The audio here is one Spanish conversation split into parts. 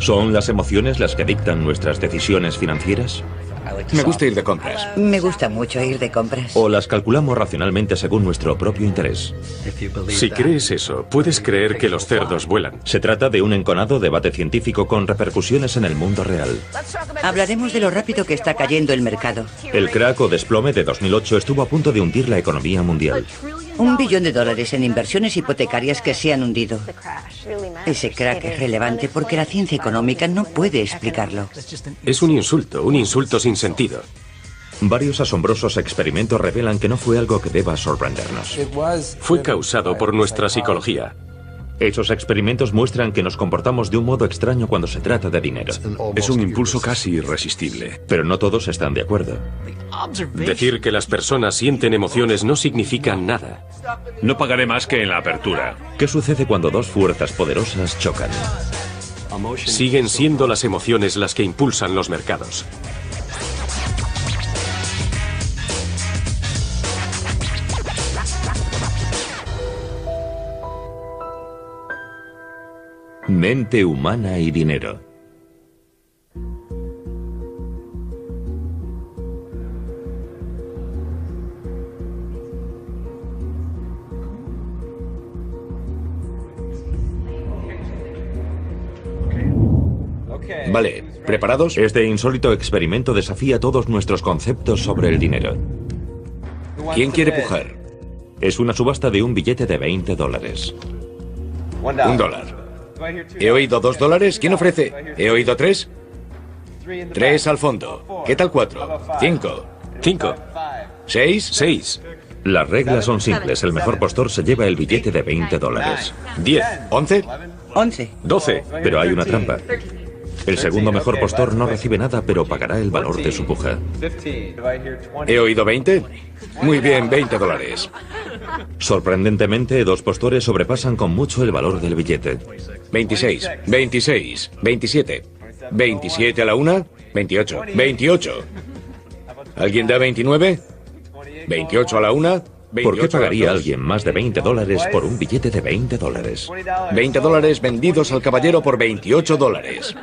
¿Son las emociones las que dictan nuestras decisiones financieras? Me gusta ir de compras. Me gusta mucho ir de compras. ¿O las calculamos racionalmente según nuestro propio interés? Si crees eso, puedes creer que los cerdos vuelan. Se trata de un enconado debate científico con repercusiones en el mundo real. Hablaremos de lo rápido que está cayendo el mercado. El crack o desplome de 2008 estuvo a punto de hundir la economía mundial. $1 billón en inversiones hipotecarias que se han hundido. Ese crack es relevante porque la ciencia económica no puede explicarlo. Es un insulto sin sentido. Varios asombrosos experimentos revelan que no fue algo que deba sorprendernos. Fue causado por nuestra psicología. Esos experimentos muestran que nos comportamos de un modo extraño cuando se trata de dinero. Es un impulso casi irresistible. Pero no todos están de acuerdo. Decir que las personas sienten emociones no significa nada. No pagaré más que en la apertura. ¿Qué sucede cuando dos fuerzas poderosas chocan? Siguen siendo las emociones las que impulsan los mercados. Mente humana y dinero. Vale, ¿preparados? Este insólito experimento desafía todos nuestros conceptos sobre el dinero. ¿Quién quiere pujar? Es una subasta de un billete de $20. $1. He oído $2. ¿Quién ofrece? He oído 3. 3 al fondo. ¿Qué tal 4? 5. 5. 6. 6. Las reglas son simples. El mejor postor se lleva el billete de $20. 10. 11. 11. 12. Pero hay una trampa. El segundo mejor postor no recibe nada, pero pagará el valor de su puja. He oído 20. Muy bien, $20. Sorprendentemente, dos postores sobrepasan con mucho el valor del billete. 26. 26. 27. 27 a la 1. 28. 28. ¿Alguien da 29? 28 a la 1. ¿Por qué pagaría alguien más de $20 por un billete de $20? $20 vendidos al caballero por $28.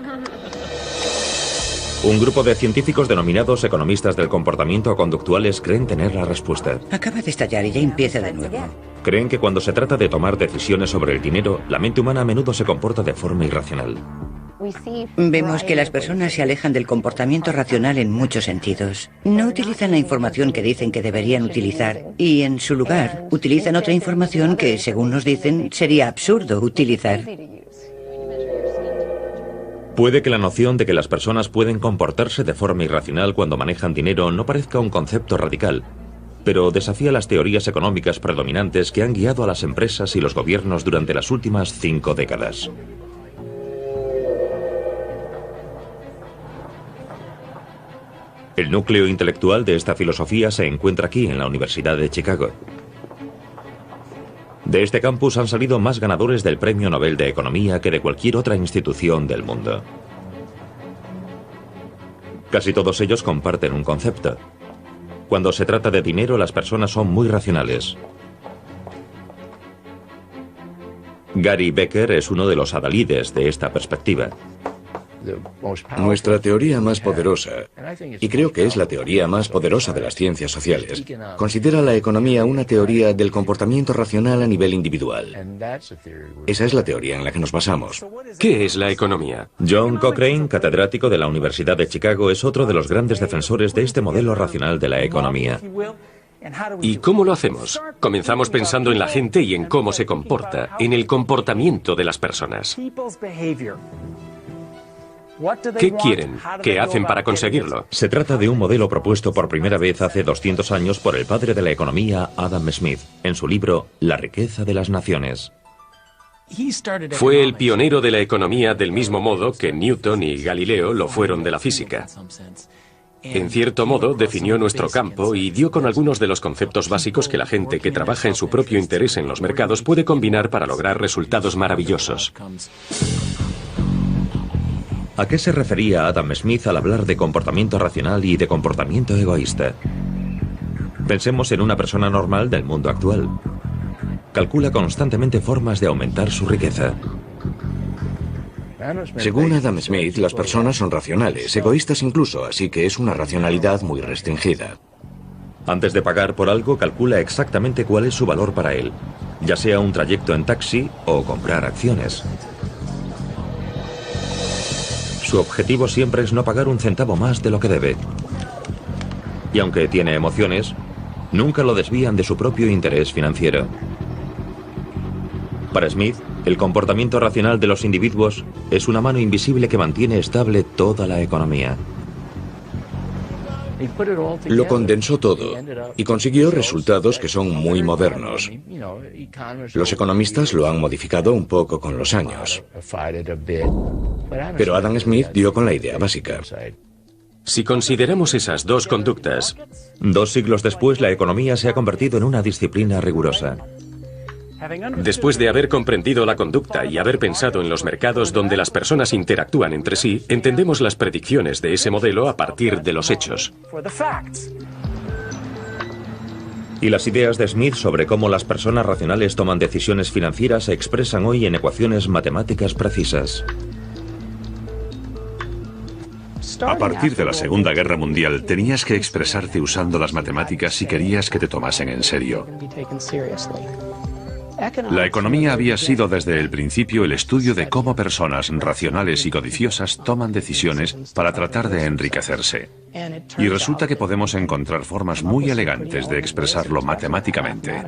Un grupo de científicos denominados economistas del comportamiento conductuales creen tener la respuesta. Acaba de estallar y ya empieza de nuevo. Creen que cuando se trata de tomar decisiones sobre el dinero, la mente humana a menudo se comporta de forma irracional. Vemos que las personas se alejan del comportamiento racional en muchos sentidos. No utilizan la información que dicen que deberían utilizar y, en su lugar, utilizan otra información que, según nos dicen, sería absurdo utilizar. Puede que la noción de que las personas pueden comportarse de forma irracional cuando manejan dinero no parezca un concepto radical, pero desafía las teorías económicas predominantes que han guiado a las empresas y los gobiernos durante las últimas 5 décadas. El núcleo intelectual de esta filosofía se encuentra aquí, en la Universidad de Chicago. De este campus han salido más ganadores del Premio Nobel de Economía que de cualquier otra institución del mundo. Casi todos ellos comparten un concepto. Cuando se trata de dinero, las personas son muy racionales. Gary Becker es uno de los adalides de esta perspectiva. Nuestra teoría más poderosa, y creo que es la teoría más poderosa de las ciencias sociales, considera la economía una teoría del comportamiento racional a nivel individual. Esa es la teoría en la que nos basamos. ¿Qué es la economía? John Cochrane, catedrático de la Universidad de Chicago, es otro de los grandes defensores de este modelo racional de la economía. ¿Y cómo lo hacemos? Comenzamos pensando en la gente y en cómo se comporta, en el comportamiento de las personas. ¿Qué quieren? ¿Qué hacen para conseguirlo? Se trata de un modelo propuesto por primera vez hace 200 años por el padre de la economía, Adam Smith, en su libro La riqueza de las naciones. Fue el pionero de la economía del mismo modo que Newton y Galileo lo fueron de la física. En cierto modo, definió nuestro campo y dio con algunos de los conceptos básicos que la gente que trabaja en su propio interés en los mercados puede combinar para lograr resultados maravillosos. ¿A qué se refería Adam Smith al hablar de comportamiento racional y de comportamiento egoísta? Pensemos en una persona normal del mundo actual. Calcula constantemente formas de aumentar su riqueza. Según Adam Smith, las personas son racionales, egoístas incluso, así que es una racionalidad muy restringida. Antes de pagar por algo, calcula exactamente cuál es su valor para él, ya sea un trayecto en taxi o comprar acciones. Su objetivo siempre es no pagar un centavo más de lo que debe. Y aunque tiene emociones, nunca lo desvían de su propio interés financiero. Para Smith, el comportamiento racional de los individuos es una mano invisible que mantiene estable toda la economía. Lo condensó todo y consiguió resultados que son muy modernos. Los economistas lo han modificado un poco con los años. Pero Adam Smith dio con la idea básica. Si consideramos esas dos conductas, 2 siglos después, la economía se ha convertido en una disciplina rigurosa. después de haber comprendido la conducta y haber pensado en los mercados donde las personas interactúan entre sí, entendemos las predicciones de ese modelo a partir de los hechos. Y las ideas de Smith sobre cómo las personas racionales toman decisiones financieras se expresan hoy en ecuaciones matemáticas precisas. A partir de la Segunda Guerra Mundial, tenías que expresarte usando las matemáticas si querías que te tomasen en serio. La economía había sido desde el principio el estudio de cómo personas racionales y codiciosas toman decisiones para tratar de enriquecerse. Y resulta que podemos encontrar formas muy elegantes de expresarlo matemáticamente.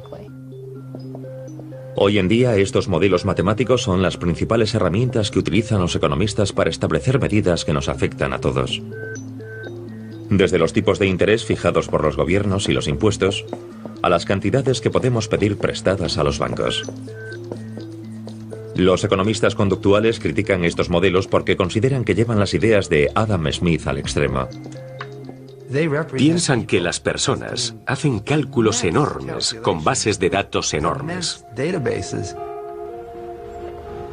Hoy en día, estos modelos matemáticos son las principales herramientas que utilizan los economistas para establecer medidas que nos afectan a todos. Desde los tipos de interés fijados por los gobiernos y los impuestos, a las cantidades que podemos pedir prestadas a los bancos. Los economistas conductuales critican estos modelos porque consideran que llevan las ideas de Adam Smith al extremo. Piensan que las personas hacen cálculos enormes con bases de datos enormes.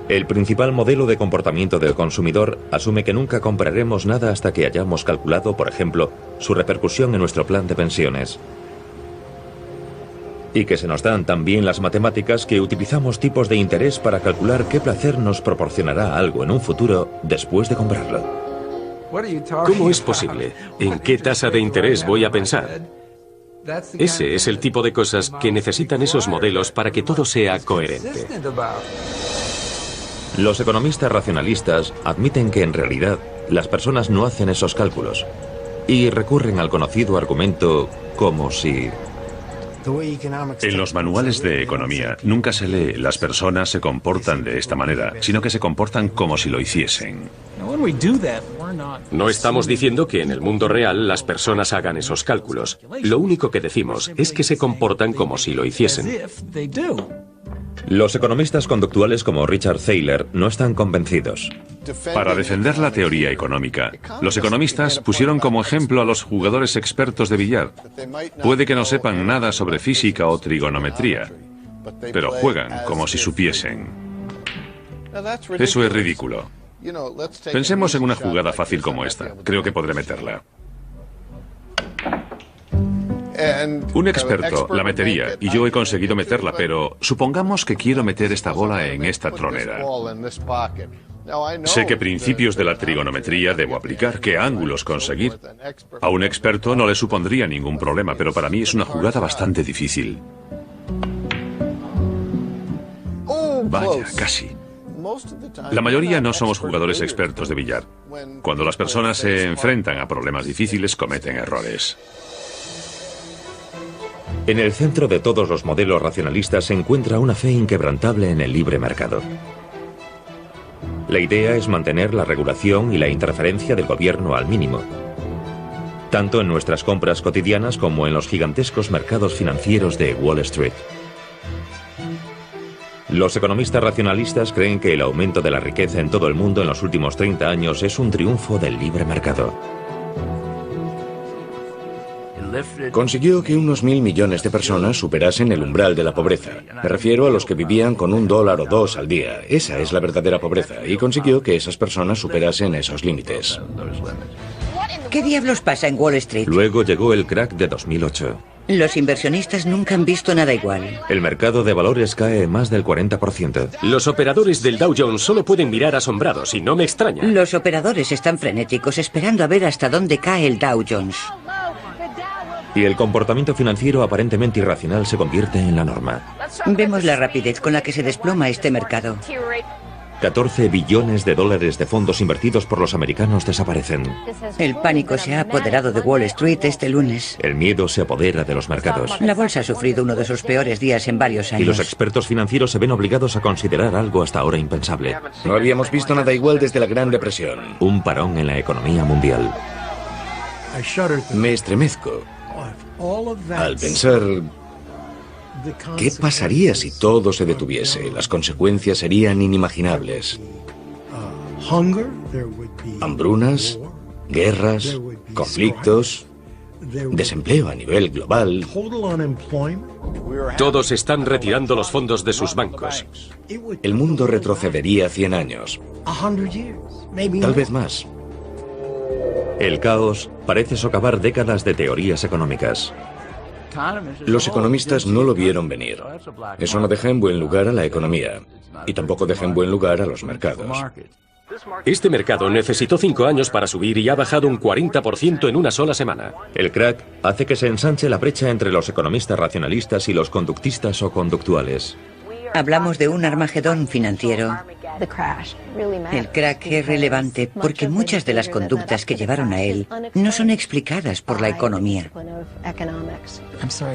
El principal modelo de comportamiento del consumidor asume que nunca compraremos nada hasta que hayamos calculado, por ejemplo, su repercusión en nuestro plan de pensiones. Y que se nos dan tan bien las matemáticas que utilizamos tipos de interés para calcular qué placer nos proporcionará algo en un futuro después de comprarlo. ¿Cómo es posible? ¿En qué tasa de interés voy a pensar? Ese es el tipo de cosas que necesitan esos modelos para que todo sea coherente. Los economistas racionalistas admiten que en realidad las personas no hacen esos cálculos y recurren al conocido argumento como si... En los manuales de economía nunca se lee "las personas se comportan de esta manera", sino que se comportan como si lo hiciesen. No estamos diciendo que en el mundo real las personas hagan esos cálculos. Lo único que decimos es que se comportan como si lo hiciesen. Los economistas conductuales como Richard Thaler no están convencidos. Para defender la teoría económica, los economistas pusieron como ejemplo a los jugadores expertos de billar. Puede que no sepan nada sobre física o trigonometría, pero juegan como si supiesen. Eso es ridículo. Pensemos en una jugada fácil como esta. Creo que podré meterla. Un experto la metería y yo he conseguido meterla, pero supongamos que quiero meter esta bola en esta tronera. Sé qué principios de la trigonometría debo aplicar, qué ángulos conseguir. A un experto no le supondría ningún problema, pero para mí es una jugada bastante difícil. Vaya, casi. La mayoría no somos jugadores expertos de billar. Cuando las personas se enfrentan a problemas difíciles, cometen errores. En el centro de todos los modelos racionalistas se encuentra una fe inquebrantable en el libre mercado. La idea es mantener la regulación y la interferencia del gobierno al mínimo, tanto en nuestras compras cotidianas como en los gigantescos mercados financieros de Wall Street. Los economistas racionalistas creen que el aumento de la riqueza en todo el mundo en los últimos 30 años es un triunfo del libre mercado. Consiguió que unos 1.000 millones de personas superasen el umbral de la pobreza. Me refiero a los que vivían con $1 o $2 al día. Esa es la verdadera pobreza, y consiguió que esas personas superasen esos límites. ¿Qué diablos pasa en Wall Street? Luego llegó el crack de 2008. Los inversionistas nunca han visto nada igual. El mercado de valores cae más del 40%. Los operadores del Dow Jones solo pueden mirar asombrados y no me extraña. Los operadores están frenéticos esperando a ver hasta dónde cae el Dow Jones. Y el comportamiento financiero aparentemente irracional se convierte en la norma. Vemos la rapidez con la que se desploma este mercado. 14 billones de dólares de fondos invertidos por los americanos desaparecen. El pánico se ha apoderado de Wall Street este lunes. El miedo se apodera de los mercados. La bolsa ha sufrido uno de sus peores días en varios años. Y los expertos financieros se ven obligados a considerar algo hasta ahora impensable. No habíamos visto nada igual desde la Gran Depresión. Un parón en la economía mundial. Me estremezco al pensar... ¿Qué pasaría si todo se detuviese? Las consecuencias serían inimaginables. Hambrunas, guerras, conflictos, desempleo a nivel global. Todos están retirando los fondos de sus bancos. El mundo retrocedería 100 años. Tal vez más. El caos parece socavar décadas de teorías económicas. Los economistas no lo vieron venir. Eso no deja en buen lugar a la economía. Y tampoco deja en buen lugar a los mercados. Este mercado necesitó 5 años para subir y ha bajado un 40% en una sola semana. El crack hace que se ensanche la brecha entre los economistas racionalistas y los conductistas o conductuales. Hablamos de un Armagedón financiero. El crack es relevante porque muchas de las conductas que llevaron a él no son explicadas por la economía.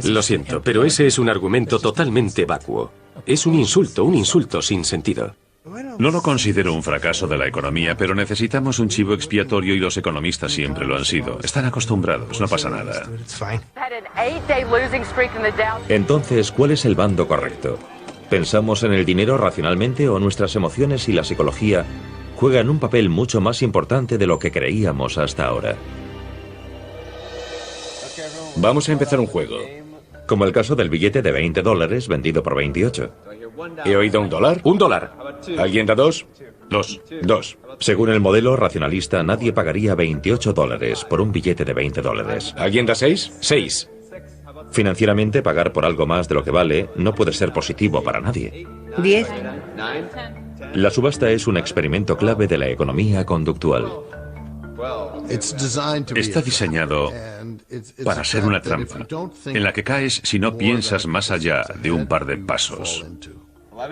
Lo siento, pero ese es un argumento totalmente vacuo. Es un insulto sin sentido. No lo considero un fracaso de la economía, pero necesitamos un chivo expiatorio y los economistas siempre lo han sido. Están acostumbrados, no pasa nada. Entonces, ¿cuál es el bando correcto? ¿Pensamos en el dinero racionalmente o nuestras emociones y la psicología juegan un papel mucho más importante de lo que creíamos hasta ahora? Vamos a empezar un juego. Como el caso del billete de $20 vendido por 28. ¿He oído $1? $1. ¿Alguien da 2? 2. Según el modelo racionalista, nadie pagaría $28 por un billete de $20. ¿Alguien da 6? 6. Financieramente, pagar por algo más de lo que vale no puede ser positivo para nadie. 10. La subasta es un experimento clave de la economía conductual. Está diseñado para ser una trampa, en la que caes si no piensas más allá de un par de pasos.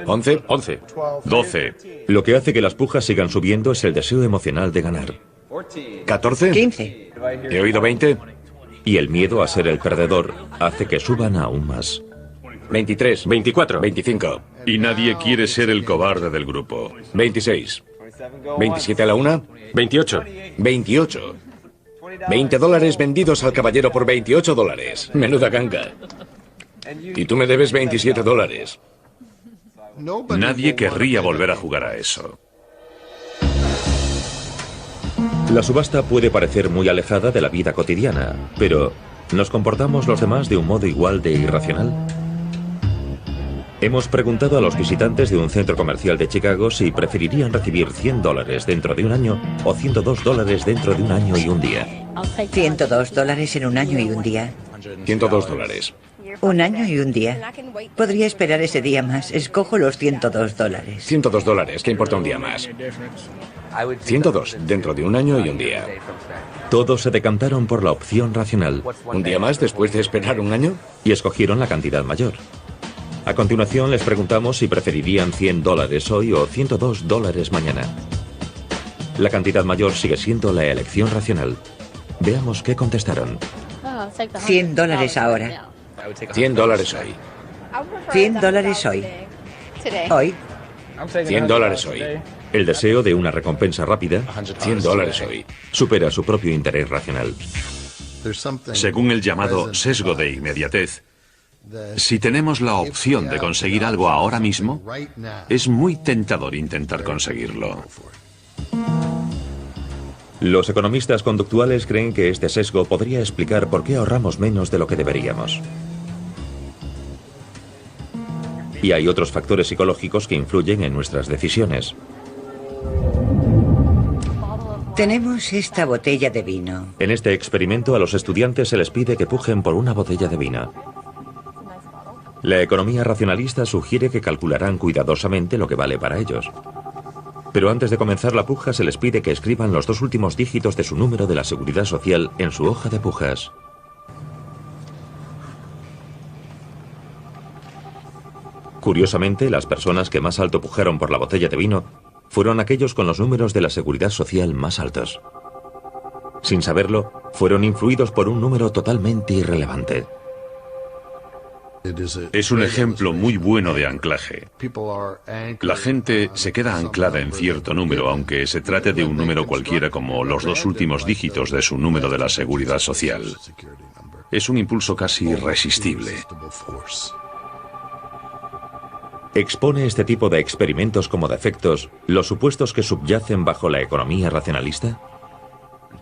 11. 12. Lo que hace que las pujas sigan subiendo es el deseo emocional de ganar. 14. 15. ¿He oído 20? Y el miedo a ser el perdedor hace que suban aún más. 23. 24. 25. Y nadie quiere ser el cobarde del grupo. 26. 27 a la 1. 28. 28. $20 vendidos al caballero por $28. Menuda ganga. Y tú me debes $27. Nadie querría volver a jugar a eso. La subasta puede parecer muy alejada de la vida cotidiana, pero ¿nos comportamos los demás de un modo igual de irracional? Hemos preguntado a los visitantes de un centro comercial de Chicago si preferirían recibir $100 dentro de un año o $102 dentro de un año y un día. $102 en un año y un día. $102. Un año y un día. Podría esperar ese día más. Escojo los $102. $102. ¿Qué importa un día más? 102 dentro de un año y un día. Todos se decantaron por la opción racional. ¿Un día más después de esperar un año? Y escogieron la cantidad mayor. A continuación les preguntamos si preferirían $100 hoy o $102 mañana. La cantidad mayor sigue siendo la elección racional. Veamos qué contestaron. $100 ahora. $100 hoy. $100 hoy. Hoy. $100 hoy. El deseo de una recompensa rápida $100 hoy. supera su propio interés racional. Según el llamado sesgo de inmediatez, si tenemos la opción de conseguir algo ahora mismo, es muy tentador intentar conseguirlo. Los economistas conductuales creen que este sesgo podría explicar por qué ahorramos menos de lo que deberíamos. Y hay otros factores psicológicos que influyen en nuestras decisiones. Tenemos esta botella de vino. En este experimento a los estudiantes se les pide que pujen por una botella de vino. La economía racionalista sugiere que calcularán cuidadosamente lo que vale para ellos. Pero antes de comenzar la puja se les pide que escriban los 2 últimos dígitos de su número de la Seguridad Social en su hoja de pujas. Curiosamente, las personas que más alto pujaron por la botella de vino fueron aquellos con los números de la Seguridad Social más altos. Sin saberlo, fueron influidos por un número totalmente irrelevante. Es un ejemplo muy bueno de anclaje. La gente se queda anclada en cierto número, aunque se trate de un número cualquiera como los 2 últimos dígitos de su número de la Seguridad Social. Es un impulso casi irresistible. ¿Expone este tipo de experimentos como defectos los supuestos que subyacen bajo la economía racionalista?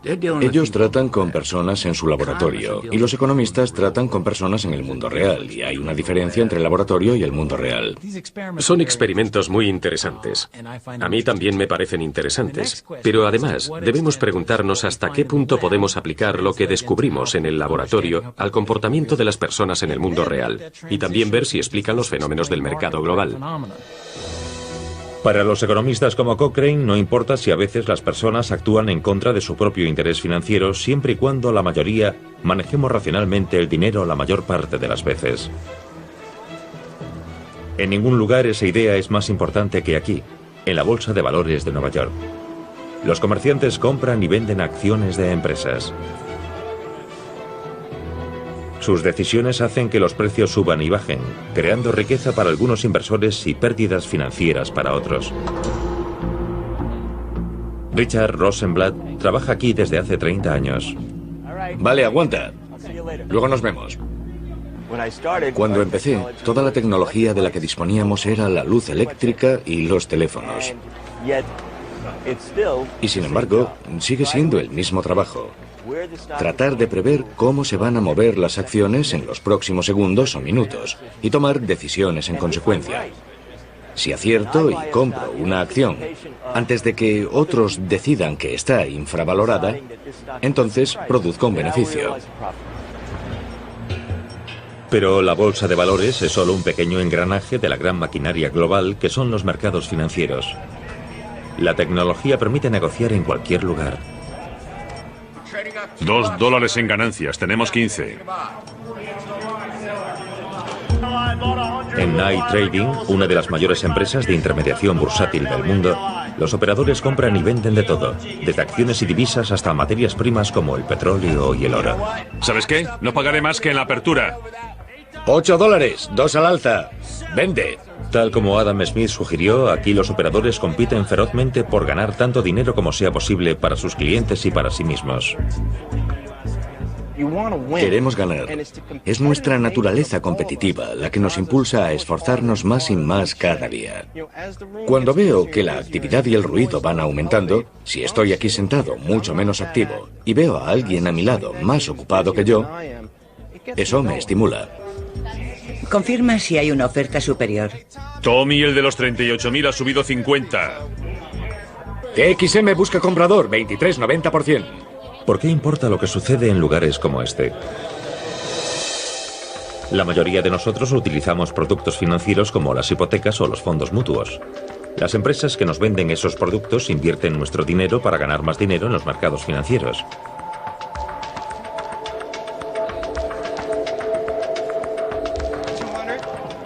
Ellos tratan con personas en su laboratorio y los economistas tratan con personas en el mundo real, y hay una diferencia entre el laboratorio y el mundo real. Son experimentos muy interesantes. A mí también me parecen interesantes, pero además debemos preguntarnos hasta qué punto podemos aplicar lo que descubrimos en el laboratorio al comportamiento de las personas en el mundo real, y también ver si explican los fenómenos del mercado global. Para los economistas como Cochrane, no importa si a veces las personas actúan en contra de su propio interés financiero, siempre y cuando la mayoría manejemos racionalmente el dinero la mayor parte de las veces. En ningún lugar esa idea es más importante que aquí, en la Bolsa de Valores de Nueva York. Los comerciantes compran y venden acciones de empresas. Sus decisiones hacen que los precios suban y bajen, creando riqueza para algunos inversores y pérdidas financieras para otros. Richard Rosenblatt trabaja aquí desde hace 30 años. Vale, aguanta. Luego nos vemos. Cuando empecé, toda la tecnología de la que disponíamos era la luz eléctrica y los teléfonos. Y sin embargo, sigue siendo el mismo trabajo. Tratar de prever cómo se van a mover las acciones en los próximos segundos o minutos y tomar decisiones en consecuencia. Si acierto y compro una acción antes de que otros decidan que está infravalorada, entonces produzco un beneficio. Pero la bolsa de valores es solo un pequeño engranaje de la gran maquinaria global que son los mercados financieros. La tecnología permite negociar en cualquier lugar. $2 en ganancias, tenemos 15. En Night Trading, una de las mayores empresas de intermediación bursátil del mundo, los operadores compran y venden de todo, desde acciones y divisas hasta materias primas como el petróleo y el oro. ¿Sabes qué? No pagaré más que en la apertura. $8, 2 al alza. Vende. Tal como Adam Smith sugirió, aquí los operadores compiten ferozmente por ganar tanto dinero como sea posible para sus clientes y para sí mismos. Queremos ganar. Es nuestra naturaleza competitiva la que nos impulsa a esforzarnos más y más cada día. Cuando veo que la actividad y el ruido van aumentando, si estoy aquí sentado mucho menos activo y veo a alguien a mi lado más ocupado que yo, eso me estimula. Confirma si hay una oferta superior. Tommy, el de los 38.000, ha subido 50. TXM busca comprador, 23,90%. ¿Por qué importa lo que sucede en lugares como este? La mayoría de nosotros utilizamos productos financieros como las hipotecas o los fondos mutuos. Las empresas que nos venden esos productos invierten nuestro dinero para ganar más dinero en los mercados financieros.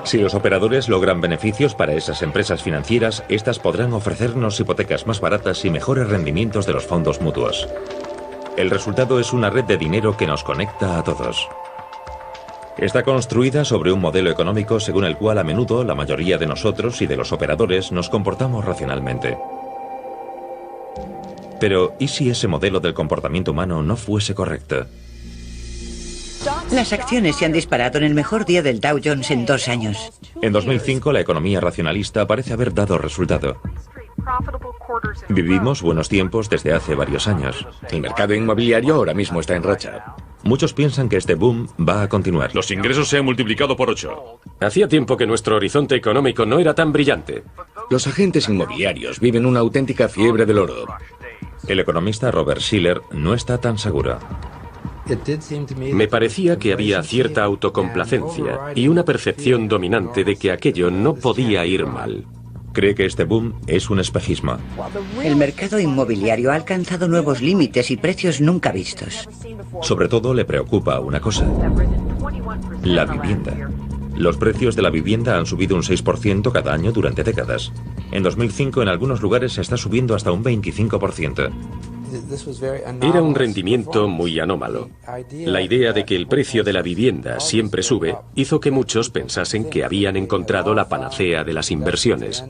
Si los operadores logran beneficios para esas empresas financieras, estas podrán ofrecernos hipotecas más baratas y mejores rendimientos de los fondos mutuos. El resultado es una red de dinero que nos conecta a todos. Está construida sobre un modelo económico según el cual a menudo la mayoría de nosotros y de los operadores nos comportamos racionalmente. Pero, ¿y si ese modelo del comportamiento humano no fuese correcto? Las acciones se han disparado en el mejor día del Dow Jones en 2 años. En 2005, la economía racionalista parece haber dado resultado. Vivimos buenos tiempos desde hace varios años. El mercado inmobiliario ahora mismo está en racha. Muchos piensan que este boom va a continuar. Los ingresos se han multiplicado por 8. Hacía tiempo que nuestro horizonte económico no era tan brillante. Los agentes inmobiliarios viven una auténtica fiebre del oro. El economista Robert Shiller no está tan seguro. Me parecía que había cierta autocomplacencia y una percepción dominante de que aquello no podía ir mal. Cree que este boom es un espejismo. El mercado inmobiliario ha alcanzado nuevos límites y precios nunca vistos. Sobre todo le preocupa una cosa: la vivienda. Los precios de la vivienda han subido un 6% cada año durante décadas. En 2005 en algunos lugares se está subiendo hasta un 25%. Era un rendimiento muy anómalo. La idea de que el precio de la vivienda siempre sube hizo que muchos pensasen que habían encontrado la panacea de las inversiones.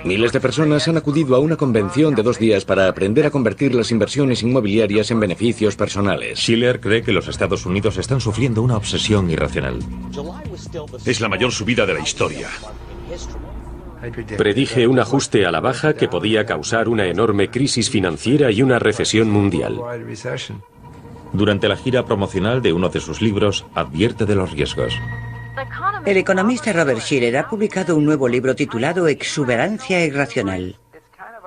Miles de personas han acudido a una convención de 2 días para aprender a convertir las inversiones inmobiliarias en beneficios personales. Shiller cree que los Estados Unidos están sufriendo una obsesión irracional. Es la mayor subida de la historia. Predije un ajuste a la baja que podía causar una enorme crisis financiera y una recesión mundial. Durante la gira promocional de uno de sus libros, advierte de los riesgos. El economista Robert Shiller ha publicado un nuevo libro titulado Exuberancia irracional.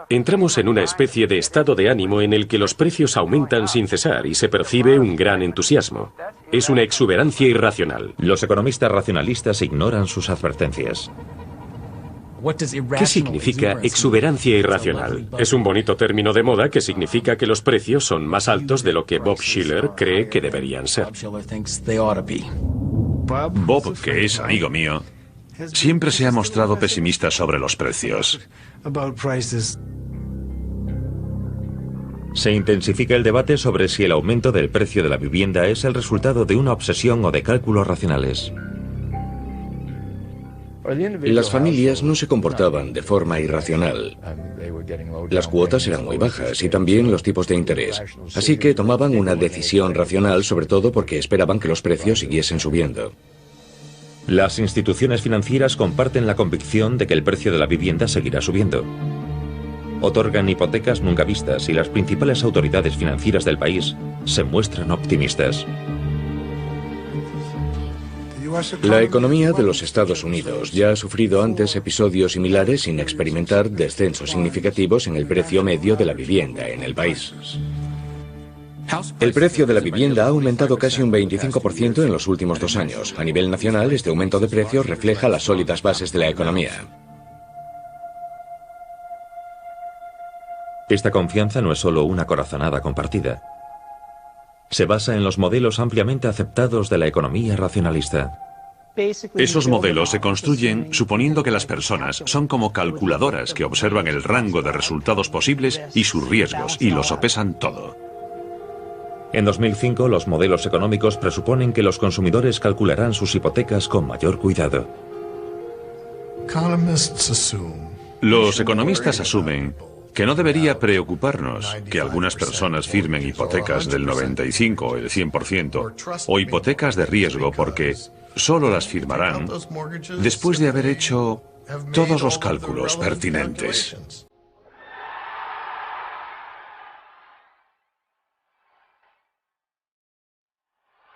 Entramos en una especie de estado de ánimo en el que los precios aumentan sin cesar y se percibe un gran entusiasmo. Es una exuberancia irracional. Los economistas racionalistas ignoran sus advertencias. ¿Qué significa exuberancia irracional? Es un bonito término de moda que significa que los precios son más altos de lo que Bob Shiller cree que deberían ser. Bob, que es amigo mío, siempre se ha mostrado pesimista sobre los precios. Se intensifica el debate sobre si el aumento del precio de la vivienda es el resultado de una obsesión o de cálculos racionales. Las familias no se comportaban de forma irracional. Las cuotas eran muy bajas y también los tipos de interés. Así que tomaban una decisión racional, sobre todo porque esperaban que los precios siguiesen subiendo. Las instituciones financieras comparten la convicción de que el precio de la vivienda seguirá subiendo. Otorgan hipotecas nunca vistas y las principales autoridades financieras del país se muestran optimistas. La economía de los Estados Unidos ya ha sufrido antes episodios similares sin experimentar descensos significativos en el precio medio de la vivienda en el país. El precio de la vivienda ha aumentado casi un 25% en los últimos 2 años. A nivel nacional, este aumento de precios refleja las sólidas bases de la economía. Esta confianza no es solo una corazonada compartida. Se basa en los modelos ampliamente aceptados de la economía racionalista. Esos modelos se construyen suponiendo que las personas son como calculadoras que observan el rango de resultados posibles y sus riesgos y lo sopesan todo. En 2005, los modelos económicos presuponen que los consumidores calcularán sus hipotecas con mayor cuidado. Los economistas asumen que no debería preocuparnos que algunas personas firmen hipotecas del 95 o el 100% o hipotecas de riesgo porque solo las firmarán después de haber hecho todos los cálculos pertinentes.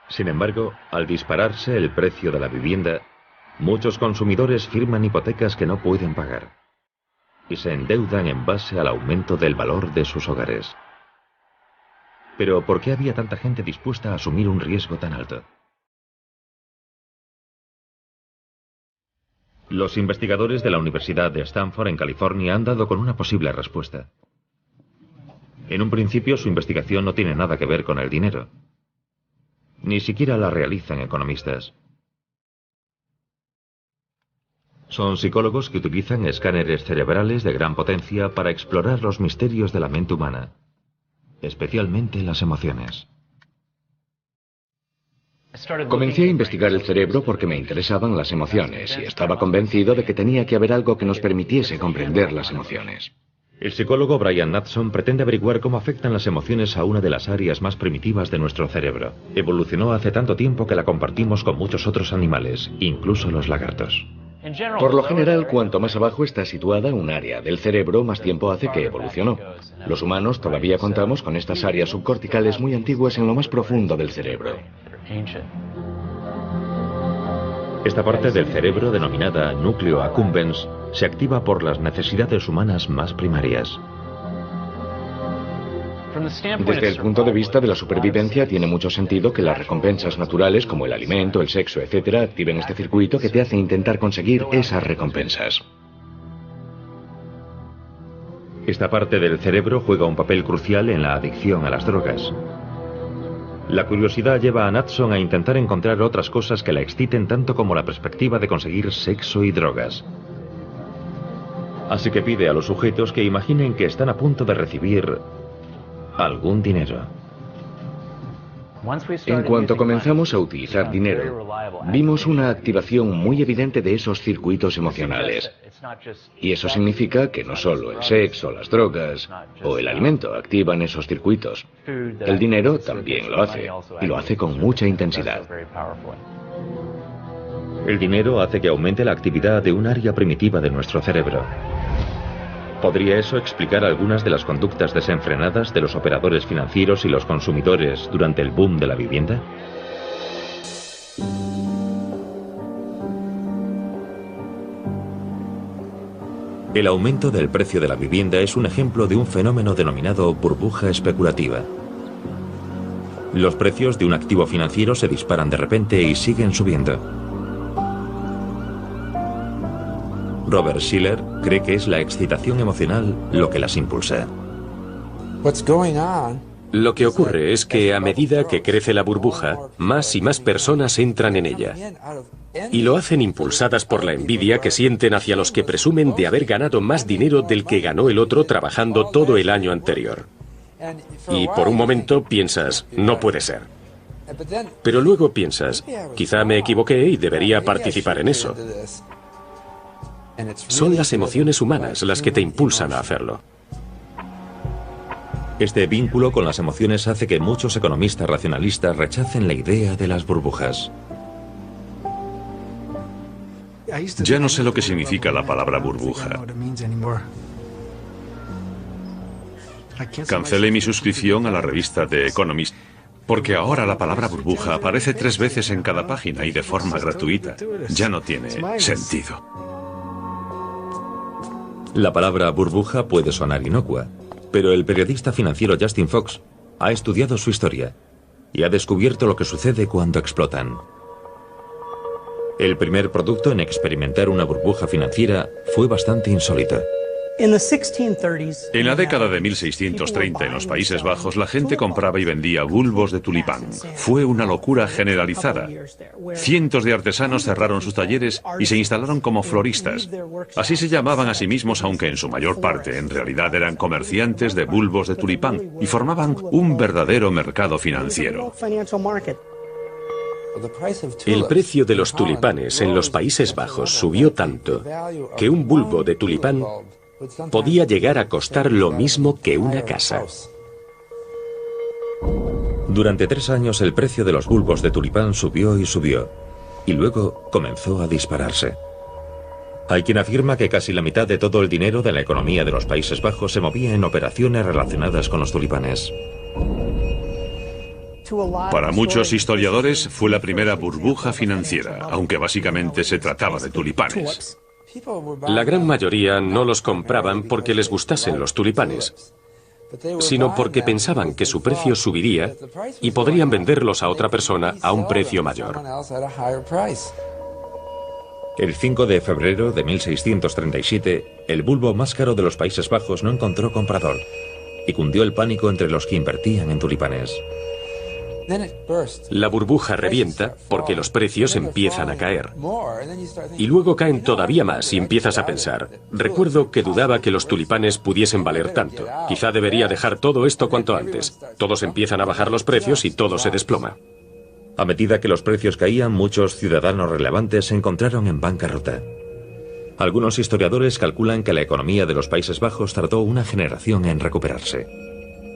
Sin embargo, al dispararse el precio de la vivienda, muchos consumidores firman hipotecas que no pueden pagar y se endeudan en base al aumento del valor de sus hogares. Pero ¿por qué había tanta gente dispuesta a asumir un riesgo tan alto? Los investigadores de la Universidad de Stanford en California han dado con una posible respuesta. En un principio, su investigación no tiene nada que ver con el dinero. Ni siquiera la realizan economistas. Son psicólogos que utilizan escáneres cerebrales de gran potencia para explorar los misterios de la mente humana, especialmente las emociones. Comencé a investigar el cerebro porque me interesaban las emociones y estaba convencido de que tenía que haber algo que nos permitiese comprender las emociones. El psicólogo Brian Knudson pretende averiguar cómo afectan las emociones a una de las áreas más primitivas de nuestro cerebro. Evolucionó hace tanto tiempo que la compartimos con muchos otros animales, incluso los lagartos. Por lo general, cuanto más abajo está situada un área del cerebro, más tiempo hace que evolucionó. Los humanos todavía contamos con estas áreas subcorticales muy antiguas en lo más profundo del cerebro. Esta parte del cerebro, denominada núcleo accumbens, se activa por las necesidades humanas más primarias. Desde el punto de vista de la supervivencia, tiene mucho sentido que las recompensas naturales, como el alimento, el sexo, etc., activen este circuito que te hace intentar conseguir esas recompensas. Esta parte del cerebro juega un papel crucial en la adicción a las drogas. La curiosidad lleva a Knudson a intentar encontrar otras cosas que la exciten tanto como la perspectiva de conseguir sexo y drogas. Así que pide a los sujetos que imaginen que están a punto de recibir algún dinero. En cuanto comenzamos a utilizar dinero, vimos una activación muy evidente de esos circuitos emocionales. Y eso significa que no solo el sexo, las drogas o el alimento activan esos circuitos. El dinero también lo hace, y lo hace con mucha intensidad. El dinero hace que aumente la actividad de un área primitiva de nuestro cerebro. ¿Podría eso explicar algunas de las conductas desenfrenadas de los operadores financieros y los consumidores durante el boom de la vivienda? El aumento del precio de la vivienda es un ejemplo de un fenómeno denominado burbuja especulativa. Los precios de un activo financiero se disparan de repente y siguen subiendo. Robert Shiller cree que es la excitación emocional lo que las impulsa. Lo que ocurre es que a medida que crece la burbuja, más y más personas entran en ella. Y lo hacen impulsadas por la envidia que sienten hacia los que presumen de haber ganado más dinero del que ganó el otro trabajando todo el año anterior. Y por un momento piensas, no puede ser. Pero luego piensas, quizá me equivoqué y debería participar en eso. Son las emociones humanas las que te impulsan a hacerlo. Este vínculo con las emociones hace que muchos economistas racionalistas rechacen la idea de las burbujas. Ya no sé lo que significa la palabra burbuja. Cancelé mi suscripción a la revista The Economist, porque ahora la palabra burbuja aparece 3 veces en cada página y de forma gratuita. Ya no tiene sentido. La palabra burbuja puede sonar inocua, pero el periodista financiero Justin Fox ha estudiado su historia y ha descubierto lo que sucede cuando explotan. El primer producto en experimentar una burbuja financiera fue bastante insólito. En la década de 1630 en los Países Bajos la gente compraba y vendía bulbos de tulipán. Fue una locura generalizada. Cientos de artesanos cerraron sus talleres y se instalaron como floristas. Así se llamaban a sí mismos, aunque en su mayor parte en realidad eran comerciantes de bulbos de tulipán y formaban un verdadero mercado financiero. El precio de los tulipanes en los Países Bajos subió tanto que un bulbo de tulipán podía llegar a costar lo mismo que una casa. Durante 3 años el precio de los bulbos de tulipán subió y subió, y luego comenzó a dispararse. Hay quien afirma que casi la mitad de todo el dinero de la economía de los Países Bajos se movía en operaciones relacionadas con los tulipanes. Para muchos historiadores fue la primera burbuja financiera, aunque básicamente se trataba de tulipanes. La gran mayoría no los compraban porque les gustasen los tulipanes, sino porque pensaban que su precio subiría y podrían venderlos a otra persona a un precio mayor. El 5 de febrero de 1637, el bulbo más caro de los Países Bajos no encontró comprador y cundió el pánico entre los que invertían en tulipanes. La burbuja revienta porque los precios empiezan a caer. Y luego caen todavía más y empiezas a pensar, recuerdo que dudaba que los tulipanes pudiesen valer tanto. Quizá debería dejar todo esto cuanto antes. Todos empiezan a bajar los precios y todo se desploma. A medida que los precios caían, muchos ciudadanos relevantes se encontraron en bancarrota. Algunos historiadores calculan que la economía de los Países Bajos tardó una generación en recuperarse.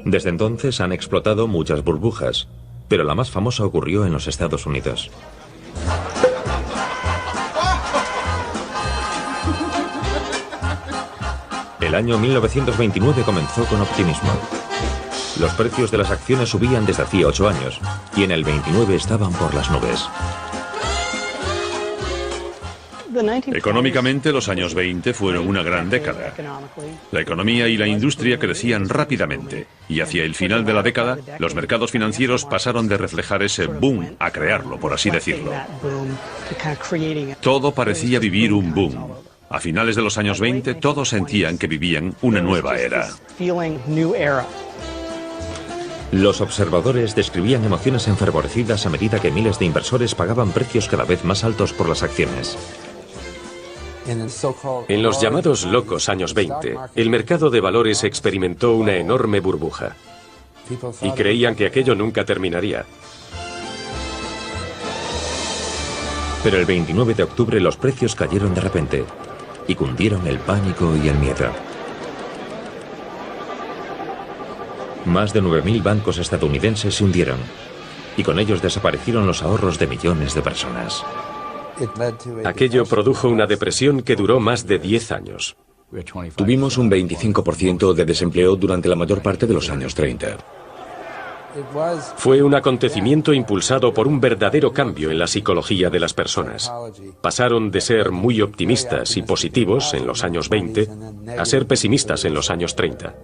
Desde entonces han explotado muchas burbujas, pero la más famosa ocurrió en los Estados Unidos. El año 1929 comenzó con optimismo. Los precios de las acciones subían desde hacía 8 años, y en el 29 estaban por las nubes. Económicamente, los años 20 fueron una gran década. La economía y la industria crecían rápidamente, y hacia el final de la década, los mercados financieros pasaron de reflejar ese boom a crearlo, por así decirlo. Todo parecía vivir un boom. A finales de los años 20, todos sentían que vivían una nueva era. Los observadores describían emociones enfervorecidas a medida que miles de inversores pagaban precios cada vez más altos por las acciones. En los llamados locos años 20, el mercado de valores experimentó una enorme burbuja. Y creían que aquello nunca terminaría. Pero el 29 de octubre los precios cayeron de repente y cundieron el pánico y el miedo. Más de 9.000 bancos estadounidenses se hundieron y con ellos desaparecieron los ahorros de millones de personas. Aquello produjo una depresión que duró más de 10 años. Tuvimos un 25% de desempleo durante la mayor parte de los años 30. Fue un acontecimiento impulsado por un verdadero cambio en la psicología de las personas. Pasaron de ser muy optimistas y positivos en los años 20 a ser pesimistas en los años 30.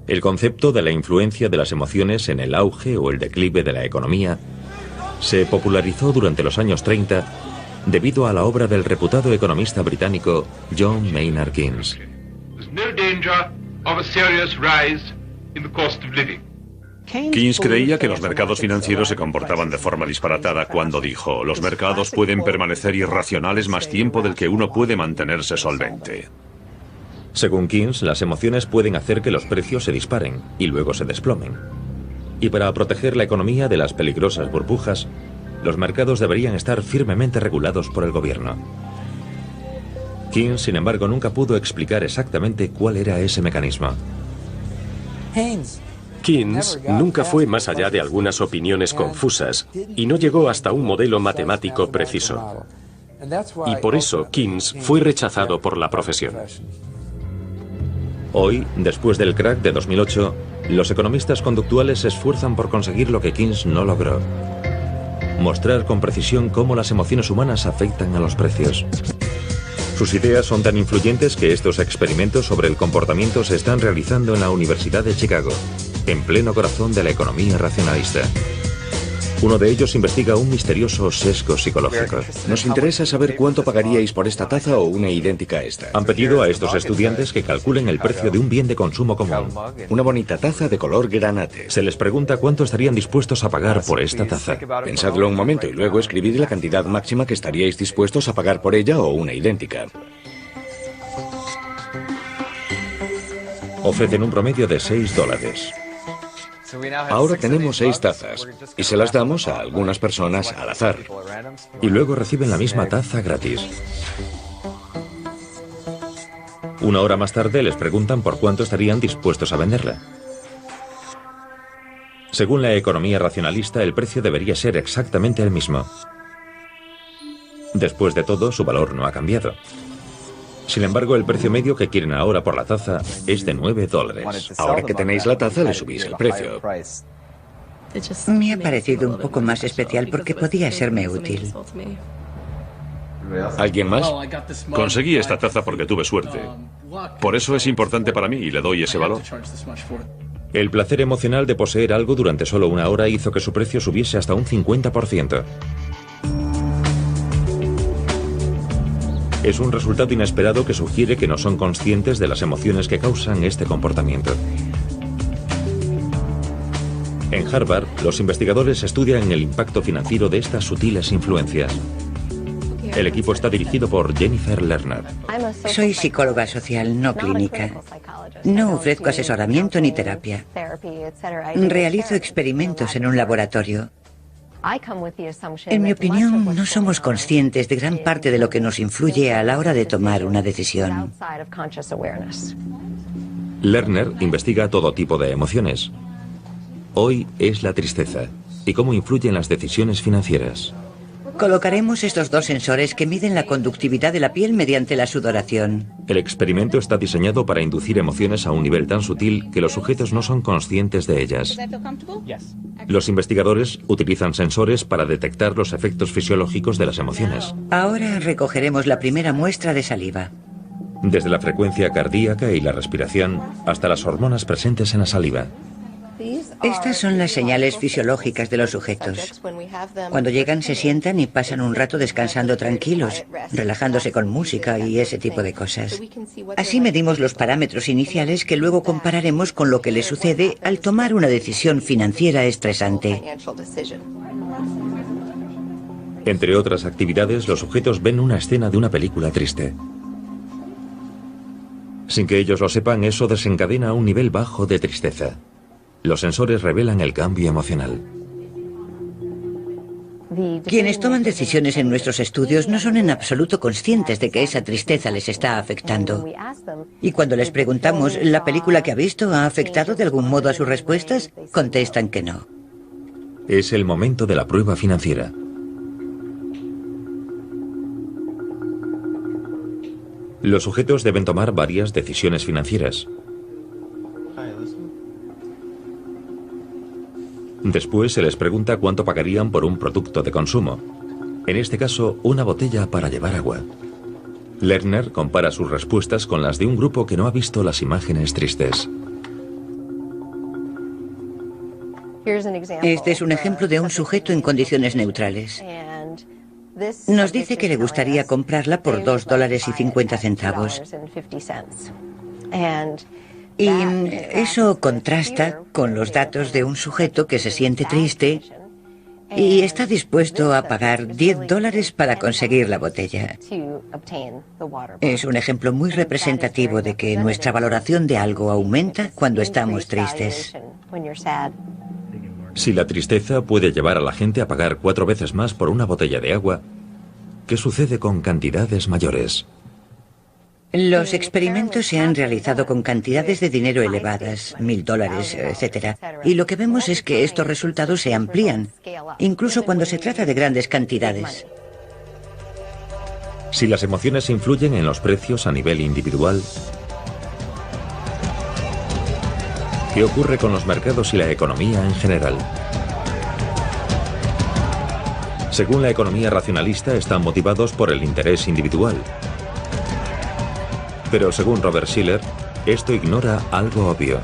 El concepto de la influencia de las emociones en el auge o el declive de la economía se popularizó durante los años 30 debido a la obra del reputado economista británico John Maynard Keynes. Keynes creía que los mercados financieros se comportaban de forma disparatada cuando dijo: los mercados pueden permanecer irracionales más tiempo del que uno puede mantenerse solvente. Según Keynes, las emociones pueden hacer que los precios se disparen y luego se desplomen. Y para proteger la economía de las peligrosas burbujas, los mercados deberían estar firmemente regulados por el gobierno. Keynes, sin embargo, nunca pudo explicar exactamente cuál era ese mecanismo. Keynes nunca fue más allá de algunas opiniones confusas y no llegó hasta un modelo matemático preciso. Y por eso Keynes fue rechazado por la profesión. Hoy, después del crack de 2008, los economistas conductuales se esfuerzan por conseguir lo que Keynes no logró: mostrar con precisión cómo las emociones humanas afectan a los precios. Sus ideas son tan influyentes que estos experimentos sobre el comportamiento se están realizando en la Universidad de Chicago, en pleno corazón de la economía racionalista. Uno de ellos investiga un misterioso sesgo psicológico. Nos interesa saber cuánto pagaríais por esta taza o una idéntica a esta. Han pedido a estos estudiantes que calculen el precio de un bien de consumo común. Una bonita taza de color granate. Se les pregunta cuánto estarían dispuestos a pagar por esta taza. Pensadlo un momento y luego escribid la cantidad máxima que estaríais dispuestos a pagar por ella o una idéntica. Ofrecen un promedio de $6. Ahora tenemos 6 tazas y se las damos a algunas personas al azar. Y luego reciben la misma taza gratis. Una hora más tarde les preguntan por cuánto estarían dispuestos a venderla. Según la economía racionalista, el precio debería ser exactamente el mismo. Después de todo, su valor no ha cambiado. Sin embargo, el precio medio que quieren ahora por la taza es de $9. Ahora que tenéis la taza, le subís el precio. Me ha parecido un poco más especial porque podía serme útil. ¿Alguien más? Conseguí esta taza porque tuve suerte. Por eso es importante para mí y le doy ese valor. El placer emocional de poseer algo durante solo una hora hizo que su precio subiese hasta un 50%. Es un resultado inesperado que sugiere que no son conscientes de las emociones que causan este comportamiento. En Harvard, los investigadores estudian el impacto financiero de estas sutiles influencias. El equipo está dirigido por Jennifer Lerner. Soy psicóloga social, no clínica. No ofrezco asesoramiento ni terapia. Realizo experimentos en un laboratorio. En mi opinión, no somos conscientes de gran parte de lo que nos influye a la hora de tomar una decisión. Lerner investiga todo tipo de emociones. Hoy es la tristeza y cómo influye en las decisiones financieras. Colocaremos estos dos sensores que miden la conductividad de la piel mediante la sudoración. El experimento está diseñado para inducir emociones a un nivel tan sutil que los sujetos no son conscientes de ellas. Los investigadores utilizan sensores para detectar los efectos fisiológicos de las emociones. Ahora recogeremos la primera muestra de saliva. Desde la frecuencia cardíaca y la respiración hasta las hormonas presentes en la saliva. Estas son las señales fisiológicas de los sujetos. Cuando llegan se sientan y pasan un rato descansando tranquilos, relajándose con música y ese tipo de cosas. Así medimos los parámetros iniciales que luego compararemos con lo que les sucede al tomar una decisión financiera estresante. Entre otras actividades, los sujetos ven una escena de una película triste. Sin que ellos lo sepan, eso desencadena un nivel bajo de tristeza. Los sensores revelan el cambio emocional. Quienes toman decisiones en nuestros estudios no son en absoluto conscientes de que esa tristeza les está afectando. Y cuando les preguntamos, ¿la película que ha visto ha afectado de algún modo a sus respuestas?, contestan que no. Es el momento de la prueba financiera. Los sujetos deben tomar varias decisiones financieras. Después se les pregunta cuánto pagarían por un producto de consumo. En este caso, una botella para llevar agua. Lerner compara sus respuestas con las de un grupo que no ha visto las imágenes tristes. Este es un ejemplo de un sujeto en condiciones neutrales. Nos dice que le gustaría comprarla por $2.50. Y eso contrasta con los datos de un sujeto que se siente triste y está dispuesto a pagar $10 para conseguir la botella. Es un ejemplo muy representativo de que nuestra valoración de algo aumenta cuando estamos tristes. Si la tristeza puede llevar a la gente a pagar 4 veces más por una botella de agua, ¿qué sucede con cantidades mayores? Los experimentos se han realizado con cantidades de dinero elevadas, $1000, etc. Y lo que vemos es que estos resultados se amplían, incluso cuando se trata de grandes cantidades. Si las emociones influyen en los precios a nivel individual, ¿qué ocurre con los mercados y la economía en general? Según la economía racionalista, están motivados por el interés individual. Pero según Robert Shiller, esto ignora algo obvio.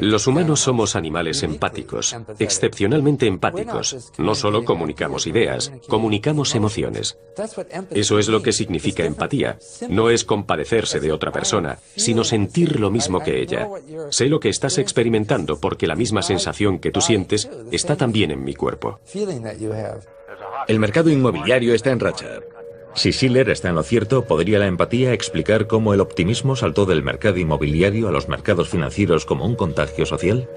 Los humanos somos animales empáticos, excepcionalmente empáticos. No solo comunicamos ideas, comunicamos emociones. Eso es lo que significa empatía. No es compadecerse de otra persona, sino sentir lo mismo que ella. Sé lo que estás experimentando porque la misma sensación que tú sientes está también en mi cuerpo. El mercado inmobiliario está en racha. Si Shiller está en lo cierto, ¿podría la empatía explicar cómo el optimismo saltó del mercado inmobiliario a los mercados financieros como un contagio social?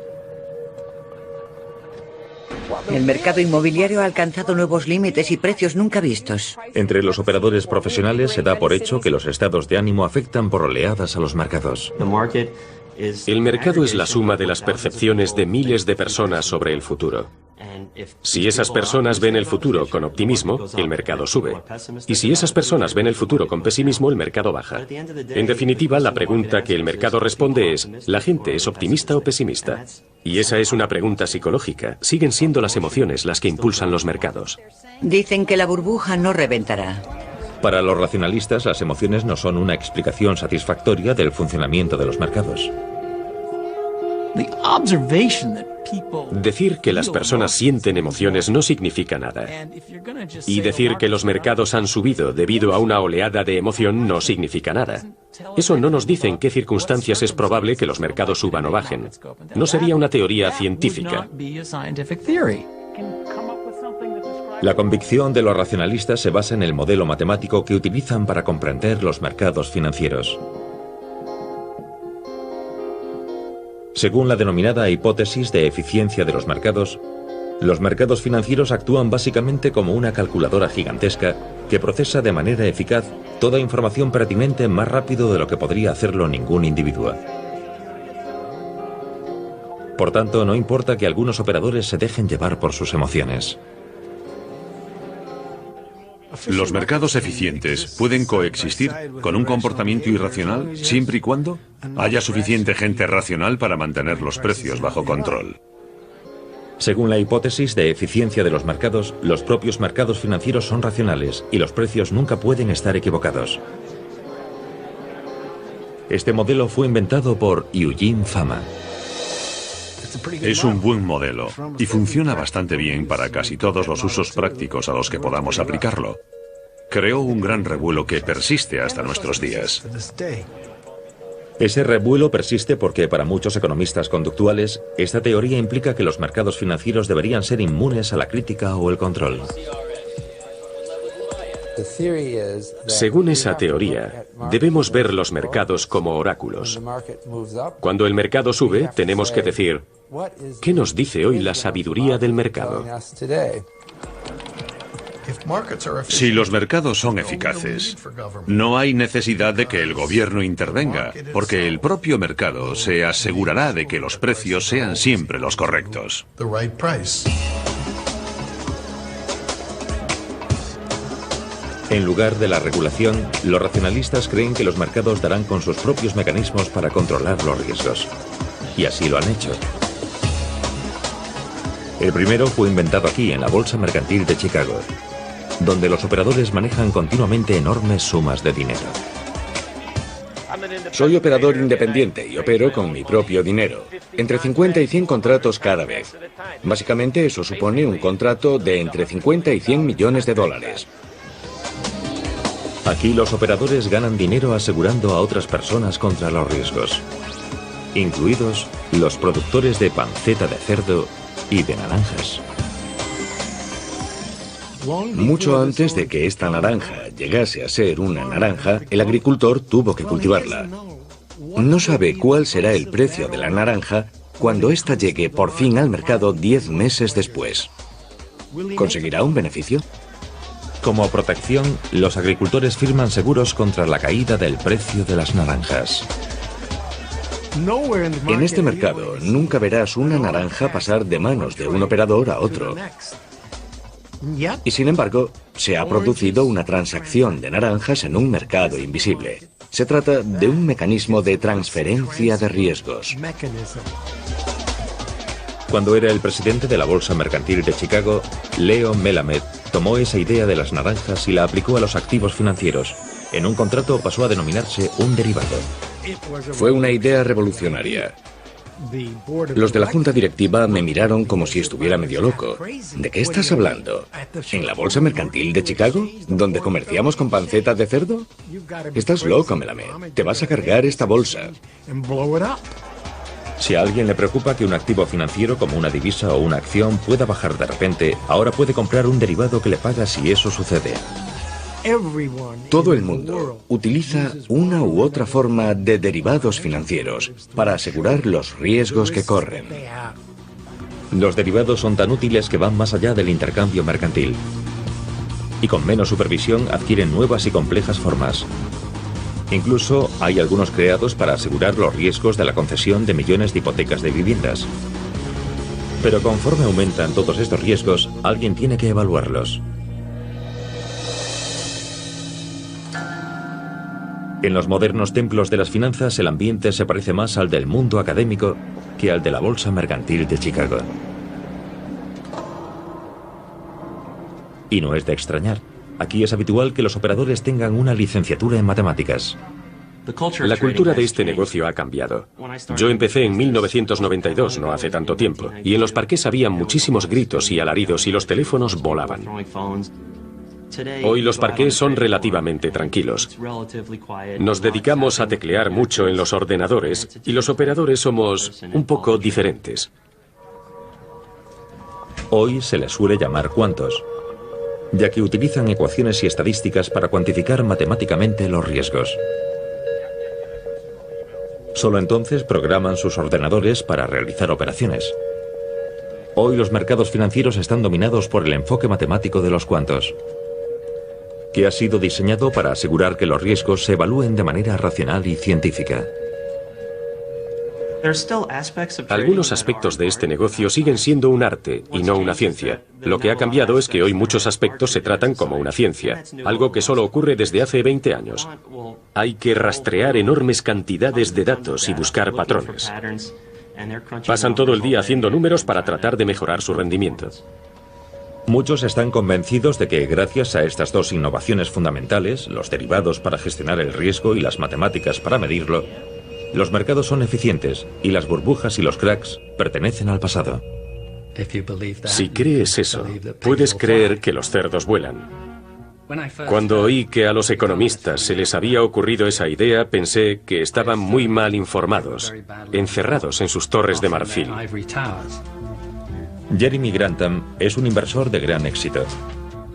El mercado inmobiliario ha alcanzado nuevos límites y precios nunca vistos. Entre los operadores profesionales se da por hecho que los estados de ánimo afectan por oleadas a los mercados. El mercado es la suma de las percepciones de miles de personas sobre el futuro. Si esas personas ven el futuro con optimismo, el mercado sube. Y si esas personas ven el futuro con pesimismo, el mercado baja. En definitiva, la pregunta que el mercado responde es, ¿la gente es optimista o pesimista? Y esa es una pregunta psicológica. Siguen siendo las emociones las que impulsan los mercados. Dicen que la burbuja no reventará. Para los racionalistas, las emociones no son una explicación satisfactoria del funcionamiento de los mercados. Decir que las personas sienten emociones no significa nada. Y decir que los mercados han subido debido a una oleada de emoción no significa nada. Eso no nos dice en qué circunstancias es probable que los mercados suban o bajen. No sería una teoría científica. La convicción de los racionalistas se basa en el modelo matemático que utilizan para comprender los mercados financieros. Según la denominada hipótesis de eficiencia de los mercados financieros actúan básicamente como una calculadora gigantesca que procesa de manera eficaz toda información pertinente más rápido de lo que podría hacerlo ningún individuo. Por tanto, no importa que algunos operadores se dejen llevar por sus emociones. ¿Los mercados eficientes pueden coexistir con un comportamiento irracional siempre y cuando haya suficiente gente racional para mantener los precios bajo control? Según la hipótesis de eficiencia de los mercados, los propios mercados financieros son racionales y los precios nunca pueden estar equivocados. Este modelo fue inventado por Eugene Fama. Es un buen modelo y funciona bastante bien para casi todos los usos prácticos a los que podamos aplicarlo. Creó un gran revuelo que persiste hasta nuestros días. Ese revuelo persiste porque para muchos economistas conductuales, esta teoría implica que los mercados financieros deberían ser inmunes a la crítica o el control. Según esa teoría, debemos ver los mercados como oráculos. Cuando el mercado sube, tenemos que decir, ¿qué nos dice hoy la sabiduría del mercado? Si los mercados son eficaces, no hay necesidad de que el gobierno intervenga, porque el propio mercado se asegurará de que los precios sean siempre los correctos. En lugar de la regulación, los racionalistas creen que los mercados darán con sus propios mecanismos para controlar los riesgos. Y así lo han hecho. El primero fue inventado aquí, en la Bolsa Mercantil de Chicago, donde los operadores manejan continuamente enormes sumas de dinero. Soy operador independiente y opero con mi propio dinero, entre 50 y 100 contratos cada vez. Básicamente eso supone un contrato de entre 50 y 100 millones de dólares. Aquí los operadores ganan dinero asegurando a otras personas contra los riesgos, incluidos los productores de panceta de cerdo y de naranjas. Mucho antes de que esta naranja llegase a ser una naranja, el agricultor tuvo que cultivarla. No sabe cuál será el precio de la naranja cuando ésta llegue por fin al mercado 10 meses después. ¿Conseguirá un beneficio? Como protección, los agricultores firman seguros contra la caída del precio de las naranjas. En este mercado nunca verás una naranja pasar de manos de un operador a otro. Y sin embargo, se ha producido una transacción de naranjas en un mercado invisible. Se trata de un mecanismo de transferencia de riesgos. Cuando era el presidente de la Bolsa Mercantil de Chicago, Leo Melamed tomó esa idea de las naranjas y la aplicó a los activos financieros. En un contrato pasó a denominarse un derivado. Fue una idea revolucionaria. Los de la junta directiva me miraron como si estuviera medio loco. ¿De qué estás hablando? ¿En la Bolsa Mercantil de Chicago? ¿Donde comerciamos con panceta de cerdo? Estás loco, Melamed. Te vas a cargar esta bolsa. Si a alguien le preocupa que un activo financiero como una divisa o una acción pueda bajar de repente, ahora puede comprar un derivado que le paga si eso sucede. Todo el mundo utiliza una u otra forma de derivados financieros para asegurar los riesgos que corren. Los derivados son tan útiles que van más allá del intercambio mercantil. Y con menos supervisión adquieren nuevas y complejas formas. Incluso hay algunos creados para asegurar los riesgos de la concesión de millones de hipotecas de viviendas. Pero conforme aumentan todos estos riesgos, alguien tiene que evaluarlos. En los modernos templos de las finanzas, el ambiente se parece más al del mundo académico que al de la Bolsa Mercantil de Chicago. Y no es de extrañar. Aquí es habitual que los operadores tengan una licenciatura en matemáticas. La cultura de este negocio ha cambiado. Yo empecé en 1992, no hace tanto tiempo, y en los parques había muchísimos gritos y alaridos y los teléfonos volaban. Hoy los parques son relativamente tranquilos. Nos dedicamos a teclear mucho en los ordenadores y los operadores somos un poco diferentes. Hoy se les suele llamar cuantos, ya que utilizan ecuaciones y estadísticas para cuantificar matemáticamente los riesgos. Solo entonces programan sus ordenadores para realizar operaciones. Hoy los mercados financieros están dominados por el enfoque matemático de los cuantos, que ha sido diseñado para asegurar que los riesgos se evalúen de manera racional y científica. Algunos aspectos de este negocio siguen siendo un arte y no una ciencia. Lo que ha cambiado es que hoy muchos aspectos se tratan como una ciencia, algo que solo ocurre desde hace 20 años. Hay que rastrear enormes cantidades de datos y buscar patrones. Pasan todo el día haciendo números para tratar de mejorar su rendimiento. Muchos están convencidos de que gracias a estas dos innovaciones fundamentales, los derivados para gestionar el riesgo y las matemáticas para medirlo, los mercados son eficientes y las burbujas y los cracks pertenecen al pasado. Si crees eso, puedes creer que los cerdos vuelan. Cuando oí que a los economistas se les había ocurrido esa idea, pensé que estaban muy mal informados, encerrados en sus torres de marfil. Jeremy Grantham es un inversor de gran éxito.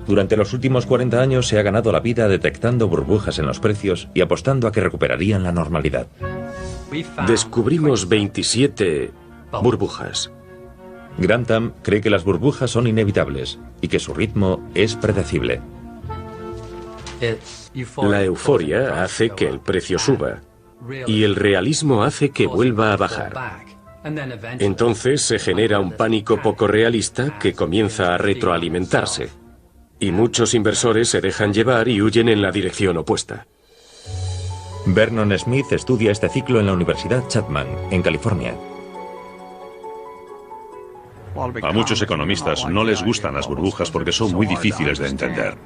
Durante los últimos 40 años se ha ganado la vida detectando burbujas en los precios y apostando a que recuperarían la normalidad. Descubrimos 27 burbujas. Grantham cree que las burbujas son inevitables y que su ritmo es predecible. La euforia hace que el precio suba y el realismo hace que vuelva a bajar. Entonces se genera un pánico poco realista que comienza a retroalimentarse. Y muchos inversores se dejan llevar y huyen en la dirección opuesta. Vernon Smith estudia este ciclo en la Universidad Chapman, en California. A muchos economistas no les gustan las burbujas porque son muy difíciles de entender.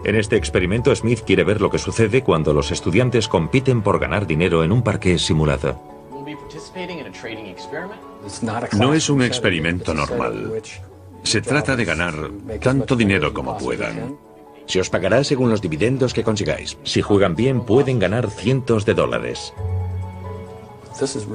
En este experimento, Smith quiere ver lo que sucede cuando los estudiantes compiten por ganar dinero en un parque simulado. No es un experimento normal. Se trata de ganar tanto dinero como puedan. Se os pagará según los dividendos que consigáis. Si juegan bien, pueden ganar cientos de dólares.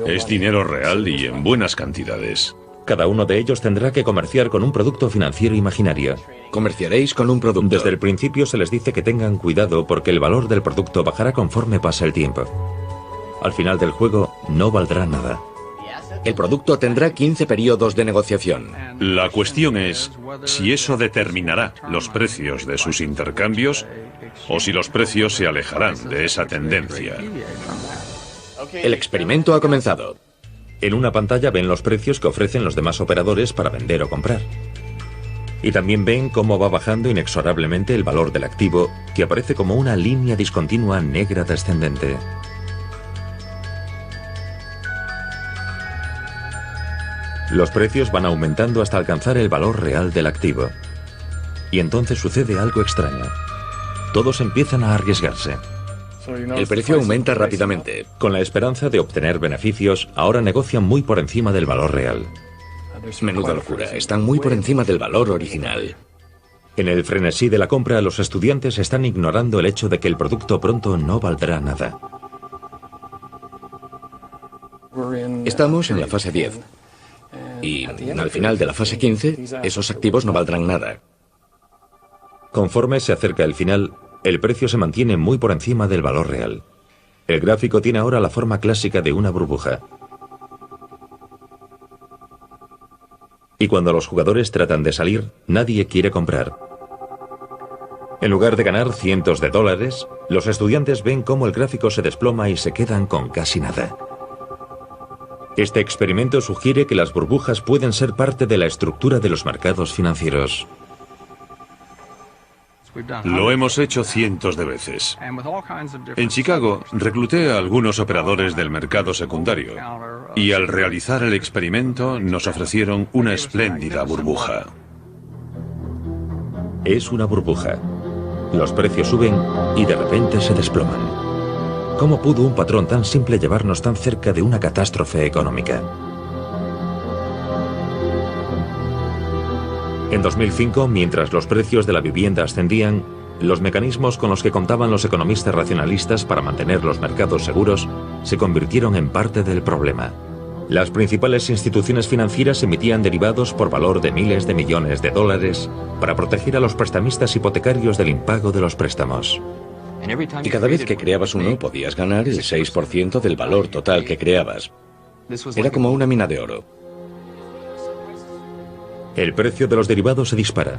Es dinero real y en buenas cantidades. Cada uno de ellos tendrá que comerciar con un producto financiero imaginario. Comerciaréis con un producto. Desde el principio se les dice que tengan cuidado porque el valor del producto bajará conforme pasa el tiempo. Al final del juego no valdrá nada. El producto tendrá 15 periodos de negociación. La cuestión es si eso determinará los precios de sus intercambios o si los precios se alejarán de esa tendencia. El experimento ha comenzado. En una pantalla ven los precios que ofrecen los demás operadores para vender o comprar. Y también ven cómo va bajando inexorablemente el valor del activo, que aparece como una línea discontinua negra descendente. Los precios van aumentando hasta alcanzar el valor real del activo. Y entonces sucede algo extraño. Todos empiezan a arriesgarse. El precio aumenta rápidamente. Con la esperanza de obtener beneficios, ahora negocian muy por encima del valor real. Menuda locura, están muy por encima del valor original. En el frenesí de la compra, los estudiantes están ignorando el hecho de que el producto pronto no valdrá nada. Estamos en la fase 10. Y al final de la fase 15, esos activos no valdrán nada. Conforme se acerca el final, el precio se mantiene muy por encima del valor real. El gráfico tiene ahora la forma clásica de una burbuja. Y cuando los jugadores tratan de salir, nadie quiere comprar. En lugar de ganar cientos de dólares, los estudiantes ven cómo el gráfico se desploma y se quedan con casi nada. Este experimento sugiere que las burbujas pueden ser parte de la estructura de los mercados financieros. Lo hemos hecho cientos de veces. En Chicago, recluté a algunos operadores del mercado secundario y al realizar el experimento nos ofrecieron una espléndida burbuja. Es una burbuja. Los precios suben y de repente se desploman. ¿Cómo pudo un patrón tan simple llevarnos tan cerca de una catástrofe económica? En 2005, mientras los precios de la vivienda ascendían, los mecanismos con los que contaban los economistas racionalistas para mantener los mercados seguros se convirtieron en parte del problema. Las principales instituciones financieras emitían derivados por valor de miles de millones de dólares para proteger a los prestamistas hipotecarios del impago de los préstamos. Y cada vez que creabas uno, podías ganar el 6% del valor total que creabas. Era como una mina de oro. El precio de los derivados se dispara.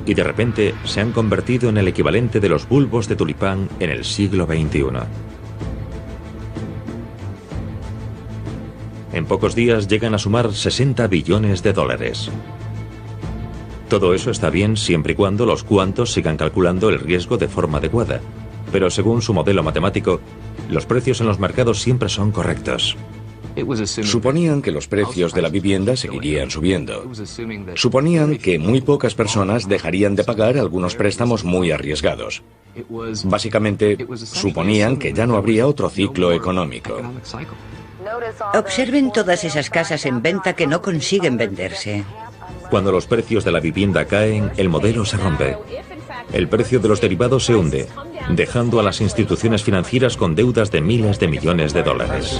Y de repente se han convertido en el equivalente de los bulbos de tulipán en el siglo XXI. En pocos días llegan a sumar 60 billones de dólares. Todo eso está bien siempre y cuando los cuantos sigan calculando el riesgo de forma adecuada. Pero según su modelo matemático, los precios en los mercados siempre son correctos. Suponían que los precios de la vivienda seguirían subiendo. Suponían que muy pocas personas dejarían de pagar algunos préstamos muy arriesgados. Básicamente, suponían que ya no habría otro ciclo económico. Observen todas esas casas en venta que no consiguen venderse. Cuando los precios de la vivienda caen, el modelo se rompe. El precio de los derivados se hunde, dejando a las instituciones financieras con deudas de miles de millones de dólares.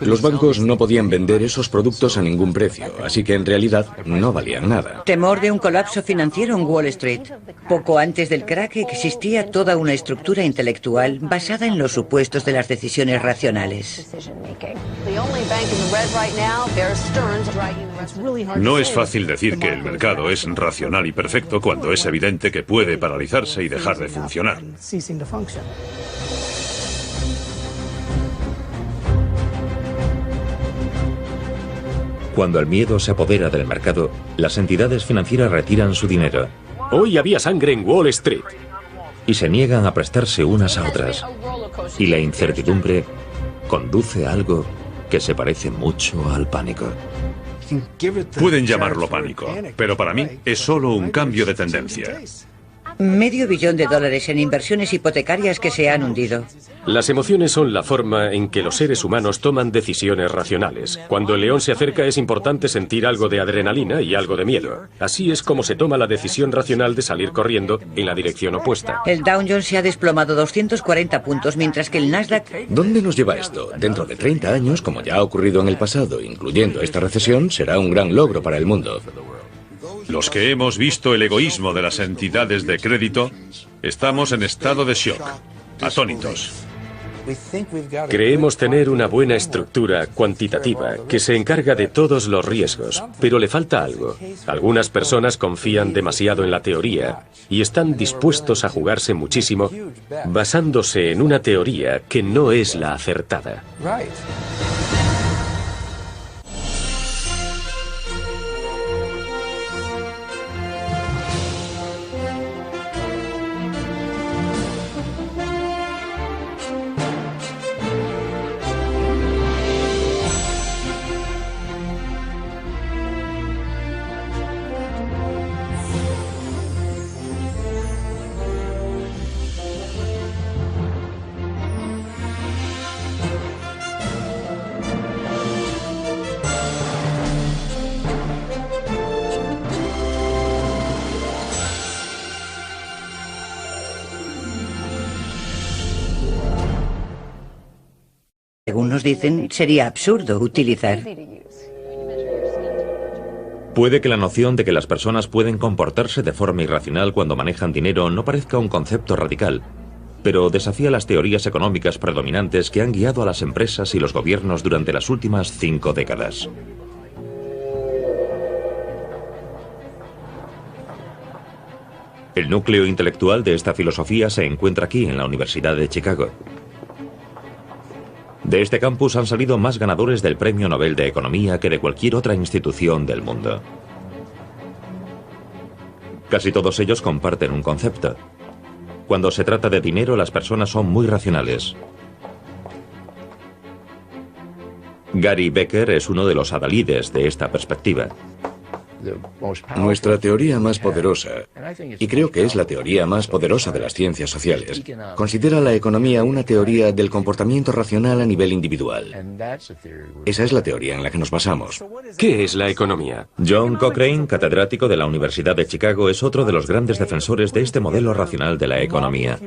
Los bancos no podían vender esos productos a ningún precio, así que en realidad no valían nada. Temor de un colapso financiero en Wall Street. Poco antes del crack existía toda una estructura intelectual basada en los supuestos de las decisiones racionales. No es fácil decir que el mercado es racional y perfecto cuando es evidente que puede paralizarse y dejar de funcionar. Cuando el miedo se apodera del mercado, las entidades financieras retiran su dinero. Hoy había sangre en Wall Street. Y se niegan a prestarse unas a otras. Y la incertidumbre conduce a algo que se parece mucho al pánico. Pueden llamarlo pánico, pero para mí es solo un cambio de tendencia. $500 millones en inversiones hipotecarias que se han hundido. Las emociones son la forma en que los seres humanos toman decisiones racionales. Cuando el león se acerca es importante sentir algo de adrenalina y algo de miedo. Así es como se toma la decisión racional de salir corriendo en la dirección opuesta. El Dow Jones se ha desplomado 240 puntos, mientras que el Nasdaq... ¿Dónde nos lleva esto? Dentro de 30 años, como ya ha ocurrido en el pasado, incluyendo esta recesión, será un gran logro para el mundo. Los que hemos visto el egoísmo de las entidades de crédito, estamos en estado de shock, atónitos. Creemos tener una buena estructura cuantitativa que se encarga de todos los riesgos, pero le falta algo. Algunas personas confían demasiado en la teoría y están dispuestos a jugarse muchísimo basándose en una teoría que no es la acertada. Según nos dicen, sería absurdo utilizar. Puede que la noción de que las personas pueden comportarse de forma irracional cuando manejan dinero no parezca un concepto radical, pero desafía las teorías económicas predominantes que han guiado a las empresas y los gobiernos durante las últimas 5 décadas. El núcleo intelectual de esta filosofía se encuentra aquí, en la Universidad de Chicago. De este campus han salido más ganadores del Premio Nobel de Economía que de cualquier otra institución del mundo. Casi todos ellos comparten un concepto. Cuando se trata de dinero, las personas son muy racionales. Gary Becker es uno de los adalides de esta perspectiva. Nuestra teoría más poderosa, y creo que es la teoría más poderosa de las ciencias sociales, considera la economía una teoría del comportamiento racional a nivel individual. Esa es la teoría en la que nos basamos. ¿Qué es la economía? John Cochrane, catedrático de la Universidad de Chicago, es otro de los grandes defensores de este modelo racional de la economía.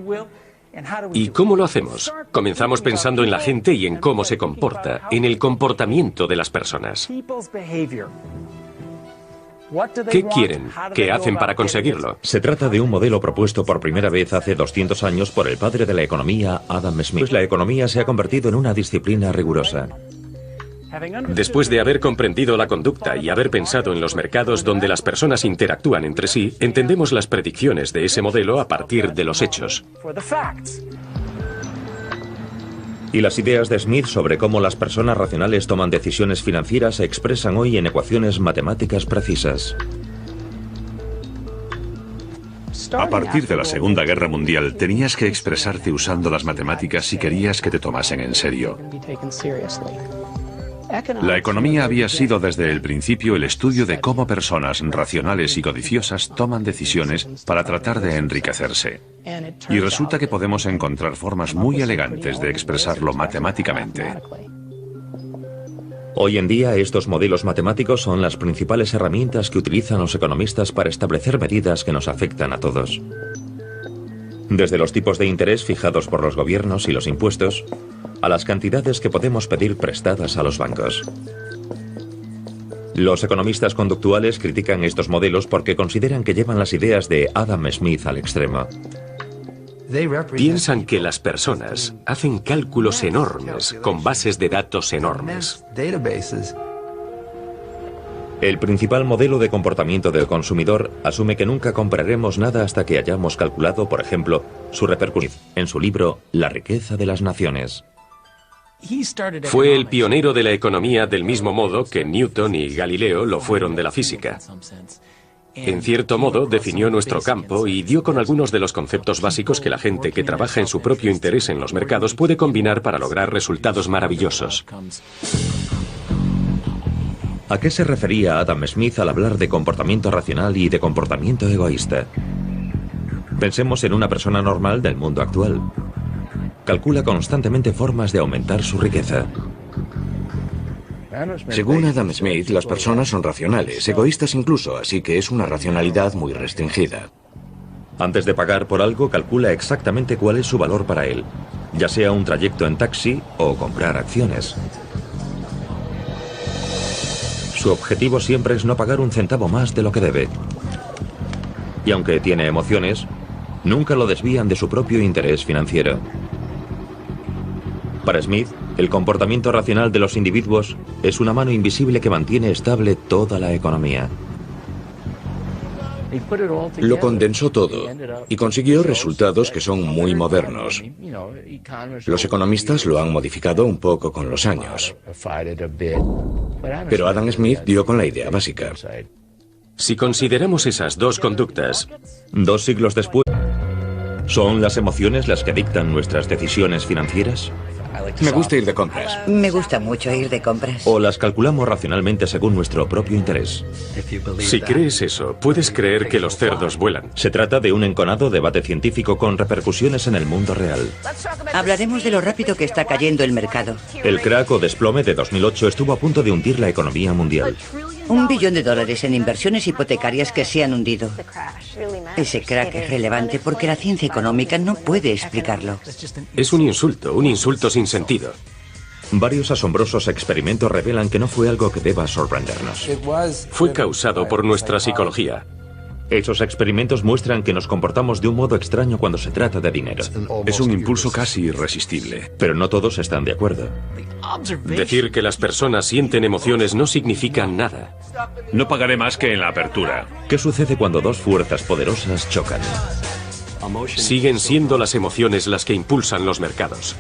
¿Y cómo lo hacemos? Comenzamos pensando en la gente y en cómo se comporta, en el comportamiento de las personas. ¿Qué quieren? ¿Qué hacen para conseguirlo? Se trata de un modelo propuesto por primera vez hace 200 años por el padre de la economía, Adam Smith. Pues la economía se ha convertido en una disciplina rigurosa. Después de haber comprendido la conducta y haber pensado en los mercados donde las personas interactúan entre sí, entendemos las predicciones de ese modelo a partir de los hechos. Y las ideas de Smith sobre cómo las personas racionales toman decisiones financieras se expresan hoy en ecuaciones matemáticas precisas. A partir de la Segunda Guerra Mundial, tenías que expresarte usando las matemáticas si querías que te tomasen en serio. La economía había sido desde el principio el estudio de cómo personas racionales y codiciosas toman decisiones para tratar de enriquecerse. Y resulta que podemos encontrar formas muy elegantes de expresarlo matemáticamente. Hoy en día, estos modelos matemáticos son las principales herramientas que utilizan los economistas para establecer medidas que nos afectan a todos. Desde los tipos de interés fijados por los gobiernos y los impuestos, a las cantidades que podemos pedir prestadas a los bancos. Los economistas conductuales critican estos modelos porque consideran que llevan las ideas de Adam Smith al extremo. Piensan que las personas hacen cálculos enormes con bases de datos enormes. El principal modelo de comportamiento del consumidor asume que nunca compraremos nada hasta que hayamos calculado, por ejemplo, su repercusión en su libro La riqueza de las naciones. Fue el pionero de la economía del mismo modo que Newton y Galileo lo fueron de la física. En cierto modo, definió nuestro campo y dio con algunos de los conceptos básicos que la gente que trabaja en su propio interés en los mercados puede combinar para lograr resultados maravillosos. ¿A qué se refería Adam Smith al hablar de comportamiento racional y de comportamiento egoísta? Pensemos en una persona normal del mundo actual. Calcula constantemente formas de aumentar su riqueza. Según Adam Smith, las personas son racionales, egoístas incluso, así que es una racionalidad muy restringida. Antes de pagar por algo, calcula exactamente cuál es su valor para él, ya sea un trayecto en taxi o comprar acciones. Su objetivo siempre es no pagar un centavo más de lo que debe. Y aunque tiene emociones, nunca lo desvían de su propio interés financiero. Para Smith, el comportamiento racional de los individuos es una mano invisible que mantiene estable toda la economía. Lo condensó todo y consiguió resultados que son muy modernos. Los economistas lo han modificado un poco con los años. Pero Adam Smith dio con la idea básica. Si consideramos esas dos conductas, 2 siglos después, ¿son las emociones las que dictan nuestras decisiones financieras? Me gusta ir de compras. Me gusta mucho ir de compras. ¿O las calculamos racionalmente según nuestro propio interés? si crees eso, puedes creer que los cerdos vuelan. Se trata de un enconado debate científico con repercusiones en el mundo real. Hablaremos de lo rápido que está cayendo el mercado. El crack o desplome de 2008 estuvo a punto de hundir la economía mundial. $1 billón en inversiones hipotecarias que se han hundido. Ese crack es relevante porque la ciencia económica no puede explicarlo. Es un insulto sin sentido. Varios asombrosos experimentos revelan que no fue algo que deba sorprendernos. Fue causado por nuestra psicología. Esos experimentos muestran que nos comportamos de un modo extraño cuando se trata de dinero. Es un impulso casi irresistible. Pero no todos están de acuerdo. Decir que las personas sienten emociones no significa nada. No pagaré más que en la apertura. ¿Qué sucede cuando dos fuerzas poderosas chocan? Siguen siendo las emociones las que impulsan los mercados.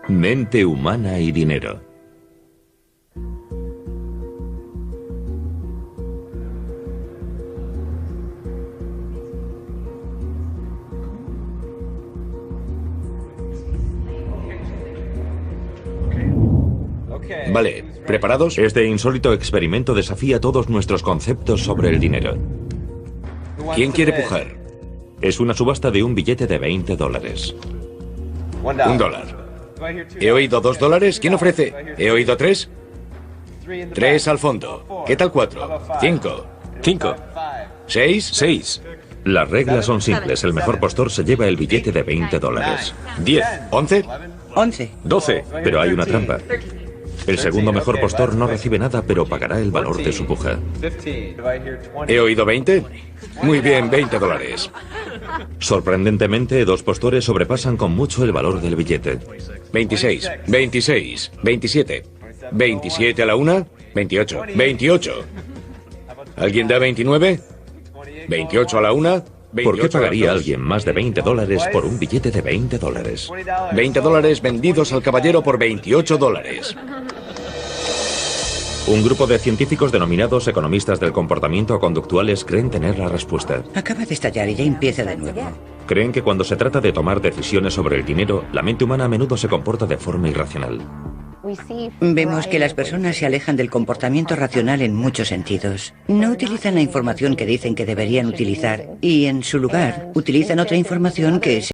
Mente humana y dinero. Vale, ¿preparados? Este insólito experimento desafía todos nuestros conceptos sobre el dinero. ¿Quién quiere pujar? Es una subasta de un billete de $20. $1. He oído $2. ¿Quién ofrece? He oído 3. 3 al fondo. ¿Qué tal 4? 5. 5. 6. 6. Las reglas son simples. El mejor postor se lleva el billete de $20. 10. 11. 11. 12. Pero hay una trampa. El segundo mejor postor no recibe nada, pero pagará el valor de su puja. He oído 20. Muy bien, $20. Sorprendentemente, 2 postores sobrepasan con mucho el valor del billete. 26. 26. 27. 27 a la 1. 28. 28. ¿Alguien da 29? 28 a la una. ¿Por qué pagaría alguien más de $20 por un billete de $20? $20 vendidos al caballero por $28. Un grupo de científicos denominados economistas del comportamiento conductuales creen tener la respuesta. Acaba de estallar y ya empieza de nuevo. Creen que cuando se trata de tomar decisiones sobre el dinero, la mente humana a menudo se comporta de forma irracional. Vemos que las personas se alejan del comportamiento racional en muchos sentidos. No utilizan la información que dicen que deberían utilizar y, en su lugar, utilizan otra información que